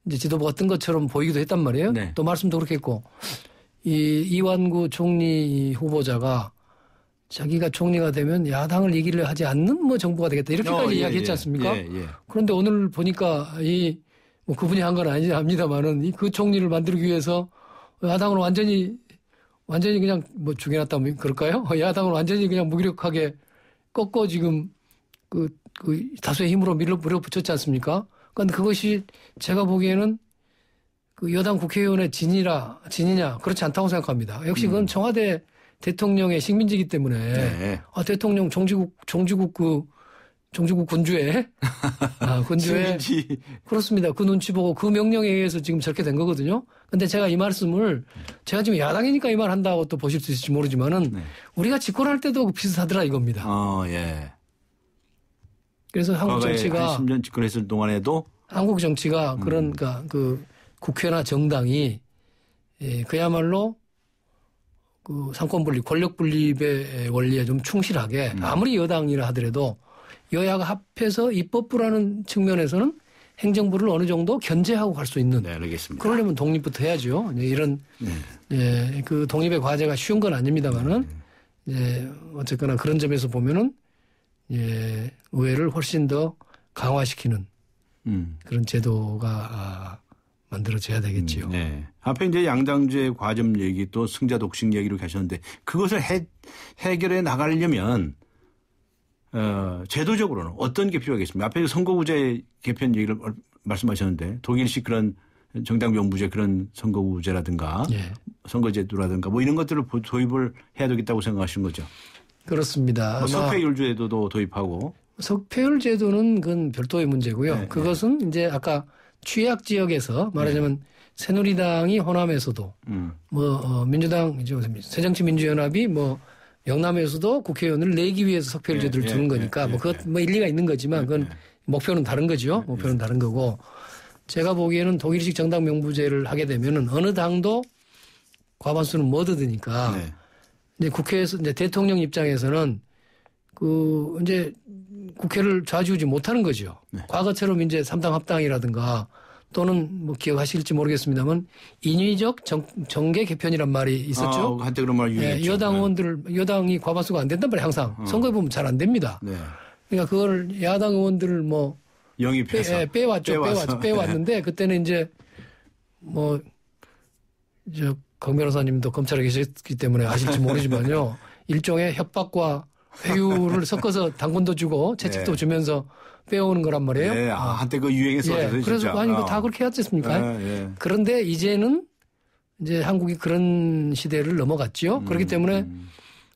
이제 지도부가 뜬 것처럼 보이기도 했단 말이에요. 네. 또 말씀도 그렇게 했고 이완구 총리 후보자가 자기가 총리가 되면 야당을 이기려 하지 않는 뭐 정부가 되겠다 이렇게까지 이야기했지 않습니까? 그런데 오늘 보니까 뭐 그분이 한 건 아닙니다만은 그 총리를 만들기 위해서 야당을 완전히 그냥 뭐 죽여놨다 그럴까요? 야당을 완전히 그냥 무기력하게 꺾고 지금 그 다수의 힘으로 밀어붙였지 않습니까? 그런데 그것이 제가 보기에는 그 여당 국회의원의 진이냐 그렇지 않다고 생각합니다. 역시 그건 청와대 대통령의 식민지이기 때문에 대통령 종지국 군주의 군주의 그렇습니다. 그 눈치 보고 그 명령에 의해서 지금 저렇게 된 거거든요. 근데 제가 이 말씀을 제가 지금 야당이니까 이 말 한다고 또 보실 수 있을지 모르지만은 우리가 집권할 때도 비슷하더라 이겁니다. 그래서 한국 정치가 10년 집권했을 동안에도 한국 정치가 그러니까 그 국회나 정당이 그야말로 그 상권 분립, 권력 분립의 원리에 좀 충실하게 아무리 여당이라 하더라도 여야가 합해서 입법부라는 측면에서는 행정부를 어느 정도 견제하고 갈 수 있는. 네, 알겠습니다. 그러려면 독립부터 해야죠. 이런 그 독립의 과제가 쉬운 건 아닙니다만은 어쨌거나 그런 점에서 보면은 의회를 훨씬 더 강화시키는 그런 제도가 만들어져야 되겠지요. 네. 앞에 이제 양당제 과점 얘기 또 승자 독식 얘기로 가셨는데 그것을 해결해 나가려면 제도적으로는 어떤 게 필요하겠습니까? 앞에 선거구제 개편 얘기를 말씀하셨는데 독일식 그런 정당 명부제 그런 선거구제라든가 선거제도라든가 뭐 이런 것들을 도입을 해야 되겠다고 생각하시는 거죠? 그렇습니다. 뭐 석패율 제도도 도입하고. 석패율 제도는 그건 별도의 문제고요. 그것은 이제 아까 취약 지역에서 말하자면 새누리당이 호남에서도 민주당 새정치민주연합이 뭐 영남에서도 국회의원을 내기 위해서 석패율 제도를 두는 거니까 뭐 그것 뭐 일리가 있는 거지만 그건 목표는 다른 거죠. 목표는 다른 거고 제가 보기에는 독일식 정당 명부제를 하게 되면은 어느 당도 과반수는 못 얻으니까 이제 국회에서 이제 대통령 입장에서는 그 이제 국회를 좌지우지 못하는 거죠. 과거처럼 이제 3당 합당이라든가 또는 뭐 기억하실지 모르겠습니다만 인위적 정계 개편이란 말이 있었죠. 한때 그런 말 유행했죠. 여당 의원들 여당이 과반수가 안 된단 말이에요. 항상 선거에 보면 잘 안 됩니다. 네. 그러니까 그걸 야당 의원들을 뭐 영입해서 빼왔는데 그때는 이제 뭐 강 변호사님도 검찰에 계셨기 때문에 아실지 모르지만요. 일종의 협박과 회유를 섞어서 당권도 주고 채찍도 네. 주면서 빼오는 거란 말이에요. 네. 한때 그 유행했었어요. 그래서 아니 다 그렇게 해왔지 않습니까? 그런데 이제는 이제 한국이 그런 시대를 넘어갔죠. 그렇기 때문에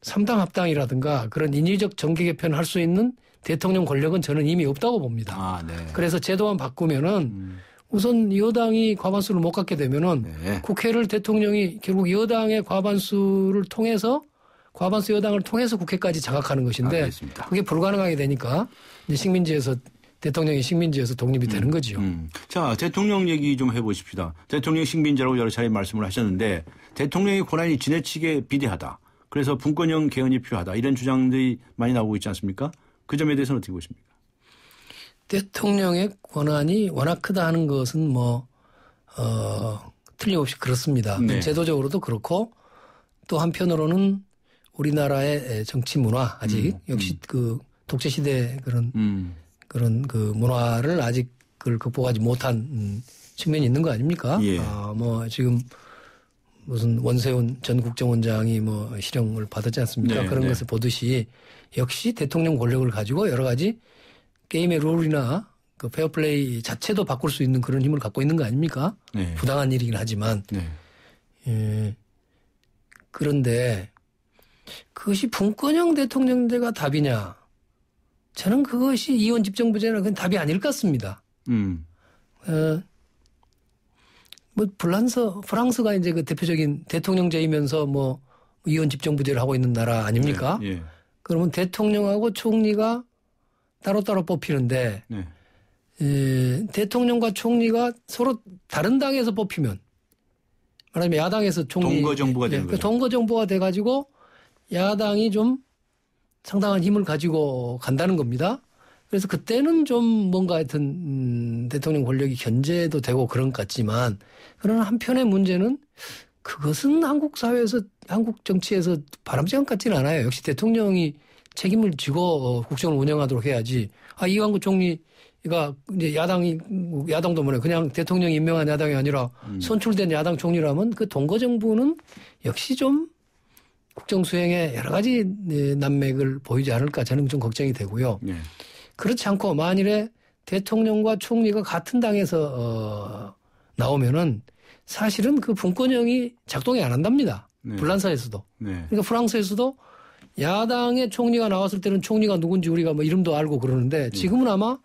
3당 합당이라든가 그런 인위적 정계 개편을 할 수 있는 대통령 권력은 저는 이미 없다고 봅니다. 네. 그래서 제도만 바꾸면은 우선 여당이 과반수를 못 갖게 되면은 국회를 대통령이 결국 여당의 과반수를 통해서 과반수 여당을 통해서 국회까지 장악하는 것인데 알겠습니다. 그게 불가능하게 되니까 이제 식민지에서 대통령이 식민지에서 독립이 되는 거죠. 자, 대통령 얘기 좀 해보십시다. 대통령이 식민지라고 여러 차례 말씀을 하셨는데 대통령의 권한이 지나치게 비대하다. 그래서 분권형 개헌이 필요하다. 이런 주장들이 많이 나오고 있지 않습니까? 그 점에 대해서는 어떻게 보십니까? 대통령의 권한이 워낙 크다 하는 것은 틀림없이 그렇습니다. 네. 제도적으로도 그렇고 또 한편으로는 우리나라의 정치 문화 아직 역시 그 독재 시대 그런 그 문화를 아직 그걸 극복하지 못한 측면이 있는 거 아닙니까? 예. 지금 무슨 원세훈 전 국정원장이 실형을 받았지 않습니까? 네, 그런 것을 보듯이 역시 대통령 권력을 가지고 여러 가지 게임의 룰이나 그 페어플레이 자체도 바꿀 수 있는 그런 힘을 갖고 있는 거 아닙니까? 네. 부당한 일이긴 하지만. 네. 그런데 그것이 분권형 대통령제가 답이냐? 저는 그것이 이원 집정부제는 그건 답이 아닐 것 같습니다. 프랑스가 이제 그 대표적인 대통령제이면서 이원 집정부제를 하고 있는 나라 아닙니까? 예. 그러면 대통령하고 총리가 따로따로 뽑히는데 대통령과 총리가 서로 다른 당에서 뽑히면 말하자면 야당에서 총리 동거정부가 되는 거죠. 동거정부가 돼가지고 야당이 좀 상당한 힘을 가지고 간다는 겁니다. 그래서 그때는 좀 뭔가 하여튼 대통령 권력이 견제도 되고 그런 것 같지만 그러나 한편의 문제는 그것은 한국 사회에서 한국 정치에서 바람직한 것 같지는 않아요. 역시 대통령이 책임을 지고 국정을 운영하도록 해야지. 이완구 총리가 이제 야당도 뭐래 그냥 대통령이 임명한 야당이 아니라 선출된 야당 총리라면 그 동거정부는 역시 좀 국정 수행에 여러 가지 난맥을 보이지 않을까 저는 좀 걱정이 되고요. 네. 그렇지 않고 만일에 대통령과 총리가 같은 당에서 나오면은 사실은 그 분권형이 작동이 안 한답니다. 네. 불란서에서도. 네. 그러니까 프랑스에서도 야당의 총리가 나왔을 때는 총리가 누군지 우리가 이름도 알고 그러는데 지금은 아마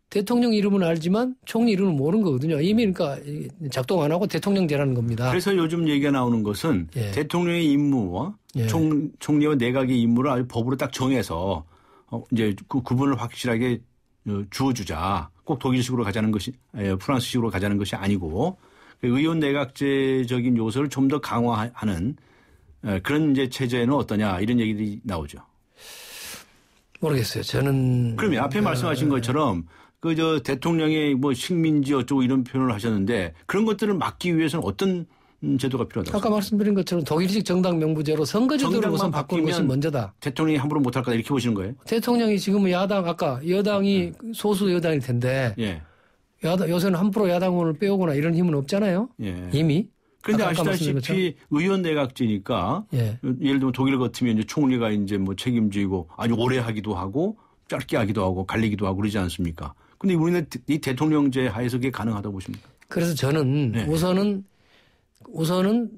대통령 이름은 알지만 총리 이름은 모르는 거거든요. 이미 그러니까 작동 안 하고 대통령제라는 겁니다. 그래서 요즘 얘기가 나오는 것은 대통령의 임무와 총리와 내각의 임무를 아주 법으로 딱 정해서 이제 그 구분을 확실하게 주어주자. 꼭 독일식으로 가자는 것이 프랑스식으로 가자는 것이 아니고 의원 내각제적인 요소를 좀 더 강화하는 그런 이제 체제는 어떠냐 이런 얘기들이 나오죠. 모르겠어요. 저는 그러면 앞에 말씀하신 것처럼 대통령의 식민지 어쩌고 이런 표현을 하셨는데 그런 것들을 막기 위해서는 어떤 제도가 필요하다고? 아까 말씀드린 것처럼 독일식 정당 명부제로 선거제도를 우선 바꾸는 것이 먼저다. 대통령이 함부로 못할 거다 이렇게 보시는 거예요? 대통령이 지금은 여당이 소수 여당일 텐데 요새는 함부로 야당원을 빼오거나 이런 힘은 없잖아요. 이미. 그런데 아시다시피 의원 내각제니까 예를 들면 독일 같으면 이제 총리가 이제 책임지고 아주 오래 하기도 하고 짧게 하기도 하고 갈리기도 하고 그러지 않습니까? 근데 우리는 이 대통령제 하에서 그게 가능하다고 보십니까? 그래서 저는 우선은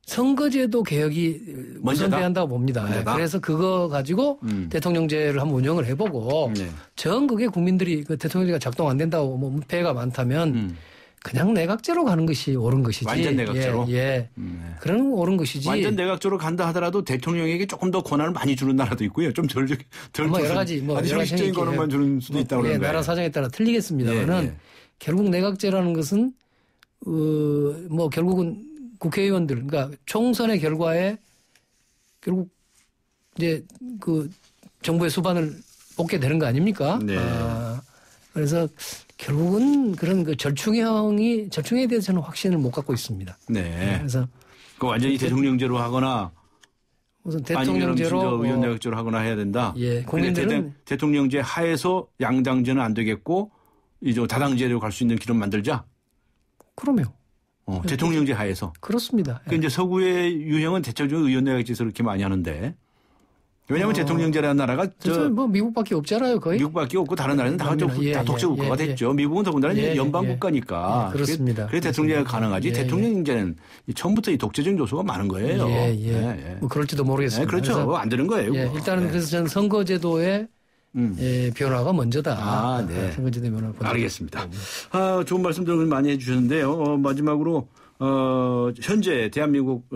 선거제도 개혁이 우선돼야 한다고 봅니다. 그래서 그거 가지고 대통령제를 한번 운영을 해보고 전국의 국민들이 그 대통령제가 작동 안 된다고 문패가 많다면 그냥 내각제로 가는 것이 옳은 것이지. 완전 내각제로? 그런 옳은 것이지. 완전 내각제로 간다 하더라도 대통령에게 조금 더 권한을 많이 주는 나라도 있고요. 좀 덜 여러 가지 아주 형식적인 권한만 주는 수도 있다고 그러는데. 나라 사정에 따라 틀리겠습니다만은 결국 내각제라는 것은 결국은 국회의원들 그러니까 총선의 결과에 결국 이제 그 정부의 수반을 뽑게 되는 거 아닙니까? 그래서 결국은 그런 그 절충에 대해서는 확신을 못 갖고 있습니다. 네. 그래서 그 완전히 대통령제로 하거나 우선 대통령제로 의원내각제로 하거나 해야 된다. 예, 국민들은 대통령제 하에서 양당제는 안 되겠고 이제 다당제로 갈 수 있는 길을 만들자. 그러면 대통령제 하에서 그렇습니다. 그 이제 서구의 유형은 대체적으로 의원내각제에서 그렇게 많이 하는데. 왜냐하면 대통령제라는 나라가 뭐 미국밖에 없잖아요, 거의. 미국밖에 없고 다른 나라는 다 독재 국가가 됐죠. 미국은 더군다나 연방 국가니까. 그렇습니다. 그래서 대통령제가 가능하지. 대통령제는 처음부터 이 독재적인 요소가 많은 거예요. 뭐 그럴지도 모르겠습니다. 그렇죠. 안 되는 거예요. 일단은 그래서 저는 선거제도의 변화가 먼저다. 네. 선거제도 변화. 알겠습니다. 좋은 말씀들 많이 해주셨는데요. 마지막으로 현재 대한민국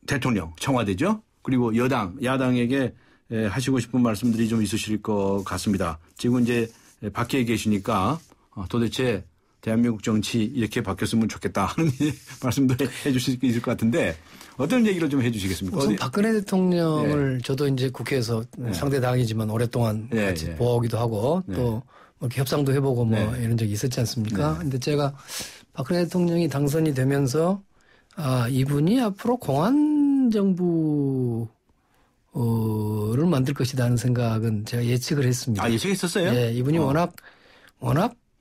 대통령 청와대죠. 그리고 야당에게 하시고 싶은 말씀들이 좀 있으실 것 같습니다. 지금 이제 밖에 계시니까 도대체 대한민국 정치 이렇게 바뀌었으면 좋겠다 하는 말씀도 해 주실 수 있을 것 같은데 어떤 얘기를 좀 해 주시겠습니까? 우선 박근혜 대통령을 저도 이제 국회에서 상대 당이지만 오랫동안 같이 보기도 하고 또 이렇게 협상도 해보고 뭐 이런 적이 있었지 않습니까? 근데 제가 박근혜 대통령이 당선이 되면서 이분이 앞으로 공안정부를 만들 것이다 하는 생각은 제가 예측을 했습니다. 예측했었어요? 예, 이분이 워낙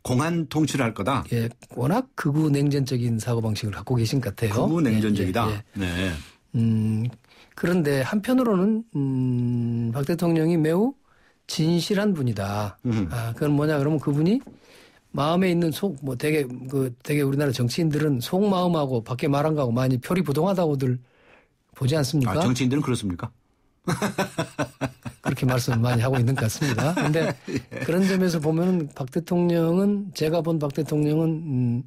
공안 통치를 할 거다. 예, 워낙 극우 냉전적인 사고 방식을 갖고 계신 것 같아요. 극우 냉전적이다. 네. 그런데 한편으로는 박 대통령이 매우 진실한 분이다. 그건 뭐냐 그러면 그분이 마음에 있는 되게 우리나라 정치인들은 속마음하고 밖에 말 안 가고 많이 표리부동하다고들 보지 않습니까? 정치인들은 그렇습니까? 그렇게 말씀 많이 하고 있는 것 같습니다. 그런데 그런 점에서 보면은 제가 본 박 대통령은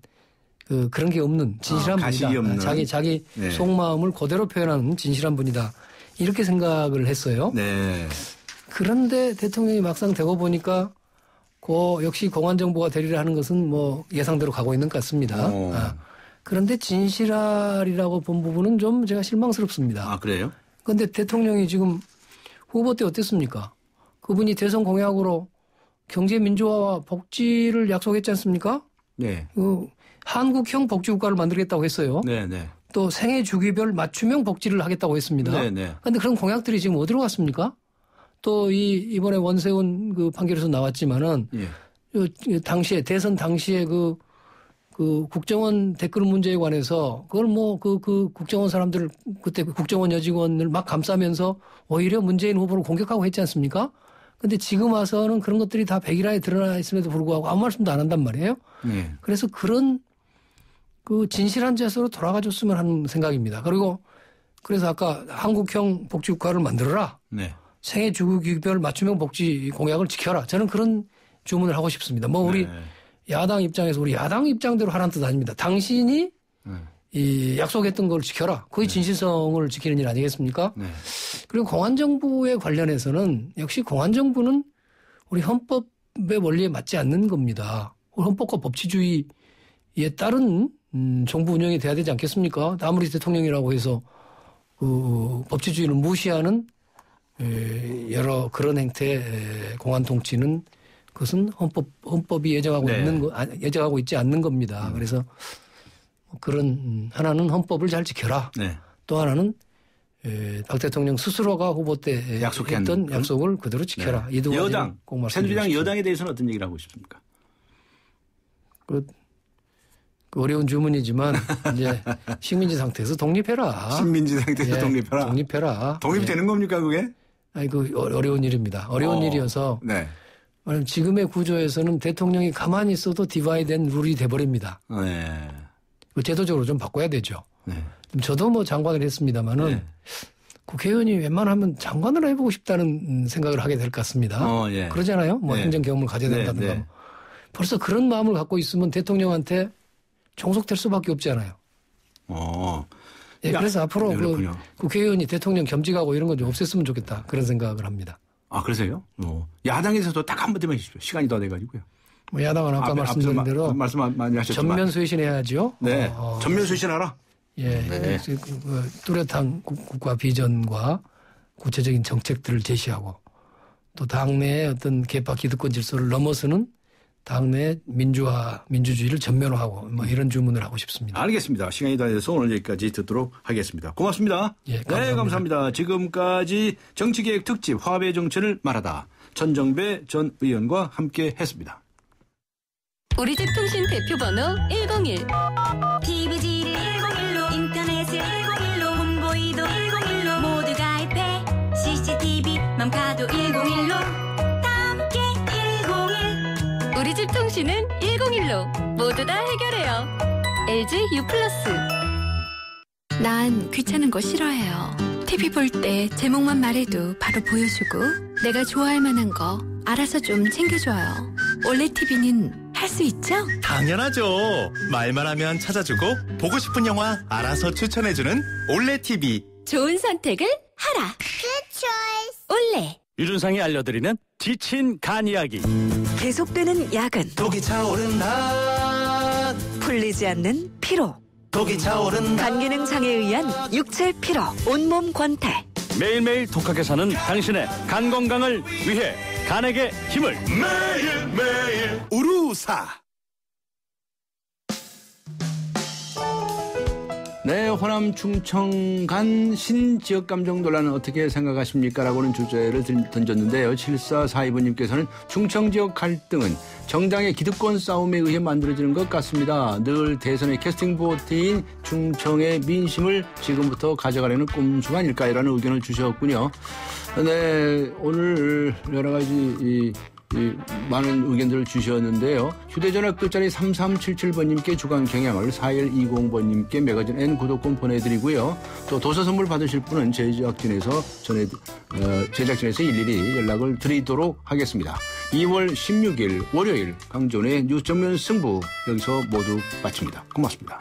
그런 게 없는 진실한 분이다. 없는. 자기 속마음을 그대로 표현하는 진실한 분이다. 이렇게 생각을 했어요. 네. 그런데 대통령이 막상 되고 보니까 역시 공안정부가 되리라 하는 것은 뭐 예상대로 가고 있는 것 같습니다. 그런데 진실이라고 본 부분은 좀 제가 실망스럽습니다. 그래요? 그런데 대통령이 지금 후보 때 어땠습니까? 그분이 대선 공약으로 경제 민주화와 복지를 약속했지 않습니까? 네. 한국형 복지국가를 만들겠다고 했어요. 네. 또 생애 주기별 맞춤형 복지를 하겠다고 했습니다. 네. 그런데 그런 공약들이 지금 어디로 갔습니까? 또 이번에 원세훈 그 판결에서 나왔지만은 당시에 대선 당시에 그 국정원 댓글 문제에 관해서 그걸 그 국정원 사람들 그때 국정원 여직원을 막 감싸면서 오히려 문재인 후보를 공격하고 했지 않습니까? 근데 지금 와서는 그런 것들이 다 백일화에 드러나 있음에도 불구하고 아무 말씀도 안 한단 말이에요. 그래서 그런 진실한 자세로 돌아가줬으면 하는 생각입니다. 그래서 아까 한국형 복지국가를 만들어라. 생애 주기별 맞춤형 복지 공약을 지켜라. 저는 그런 주문을 하고 싶습니다. 우리 야당 입장에서 우리 야당 입장대로 하라는 뜻 아닙니다. 당신이 약속했던 걸 지켜라. 그의 진실성을 지키는 일 아니겠습니까? 그리고 공안정부에 관련해서는 역시 공안정부는 우리 헌법의 원리에 맞지 않는 겁니다. 헌법과 법치주의에 따른 정부 운영이 돼야 되지 않겠습니까? 아무리 대통령이라고 해서 법치주의를 무시하는 여러 그런 형태의 공안 통치는 그것은 헌법이 예정하고 있지 않는 겁니다. 그래서 그런 하나는 헌법을 잘 지켜라. 또 하나는 박 대통령 스스로가 후보 때 했던 약속을 그대로 지켜라. 이 두 가지 꼭 말씀드리고 새누리당 여당에 대해서는 어떤 얘기를 하고 싶습니까? 어려운 주문이지만 이제 식민지 상태에서 독립해라. 식민지 상태에서 독립해라. 독립해라. 독립이 되는 겁니까 그게? 어려운 일입니다. 어려운 일이어서 지금의 구조에서는 대통령이 가만히 있어도 디바이드 된 룰이 돼버립니다. 제도적으로 좀 바꿔야 되죠. 저도 장관을 했습니다마는 국회의원이 웬만하면 장관을 해보고 싶다는 생각을 하게 될 것 같습니다. 그러잖아요. 행정 경험을 가져야 된다든가. 벌써 그런 마음을 갖고 있으면 대통령한테 종속될 수밖에 없잖아요. 그래서 앞으로 국회의원이 대통령 겸직하고 이런 건 좀 없앴으면 좋겠다. 그런 생각을 합니다. 그러세요? 야당에서도 딱 한 번 더 해주십시오. 시간이 더 돼가지고요. 야당은 아까 말씀드린 대로 말씀 많이 하셨지만 전면 쇄신해야죠. 네, 전면 쇄신하라. 뚜렷한 국가 비전과 구체적인 정책들을 제시하고 또 당내의 어떤 개파 기득권 질서를 넘어서는 당내 민주화, 민주주의를 전면화하고 뭐 이런 주문을 하고 싶습니다. 알겠습니다. 시간이 다 돼서 오늘 여기까지 듣도록 하겠습니다. 고맙습니다. 예, 감사합니다. 네, 감사합니다. 지금까지 정치개혁 특집 화합의 정체를 말하다 전정배 전 의원과 함께 했습니다. 우리 집 통신 대표번호 101 TV지를 101로 인터넷을 101로 홍보이도 101로 모두 가입해 CCTV 맘카도 101로 함께 101 우리 집 통신은 101로 모두 다 해결해요. LG U+. 난 귀찮은 거 싫어해요. TV 볼 때 제목만 말해도 바로 보여주고 내가 좋아할 만한 거 알아서 좀 챙겨줘요. 올레 TV는 할 수 있죠? 당연하죠. 말만 하면 찾아주고 보고 싶은 영화 알아서 추천해주는 올레 TV. 좋은 선택을 하라. Good choice. 올레. 유준상이 알려드리는 지친 간 이야기. 계속되는 야근. 독이 차오른다. 풀리지 않는 피로. 독이 차오른다. 간기능 장애에 의한 육체 피로. 온몸 권태. 매일매일 독하게 사는 당신의 간 건강을 위해 간에게 힘을. 매일매일 우루사. 네, 호남 충청 간 신지역 감정 논란은 어떻게 생각하십니까? 라고는 주제를 던졌는데요. 7442번님께서는 충청 지역 갈등은 정당의 기득권 싸움에 의해 만들어지는 것 같습니다. 늘 대선의 캐스팅 보트인 충청의 민심을 지금부터 가져가려는 꼼수 아닐까요? 라는 의견을 주셨군요. 네, 오늘 여러 가지 많은 의견들을 주셨는데요. 휴대전화 끝자리 3377번님께 주간 경향을, 4120번님께 매거진 N 구독권 보내드리고요. 또 도서 선물 받으실 분은 제작진에서 일일이 연락을 드리도록 하겠습니다. 2월 16일 월요일 강존의 뉴스 정면 승부 여기서 모두 마칩니다. 고맙습니다.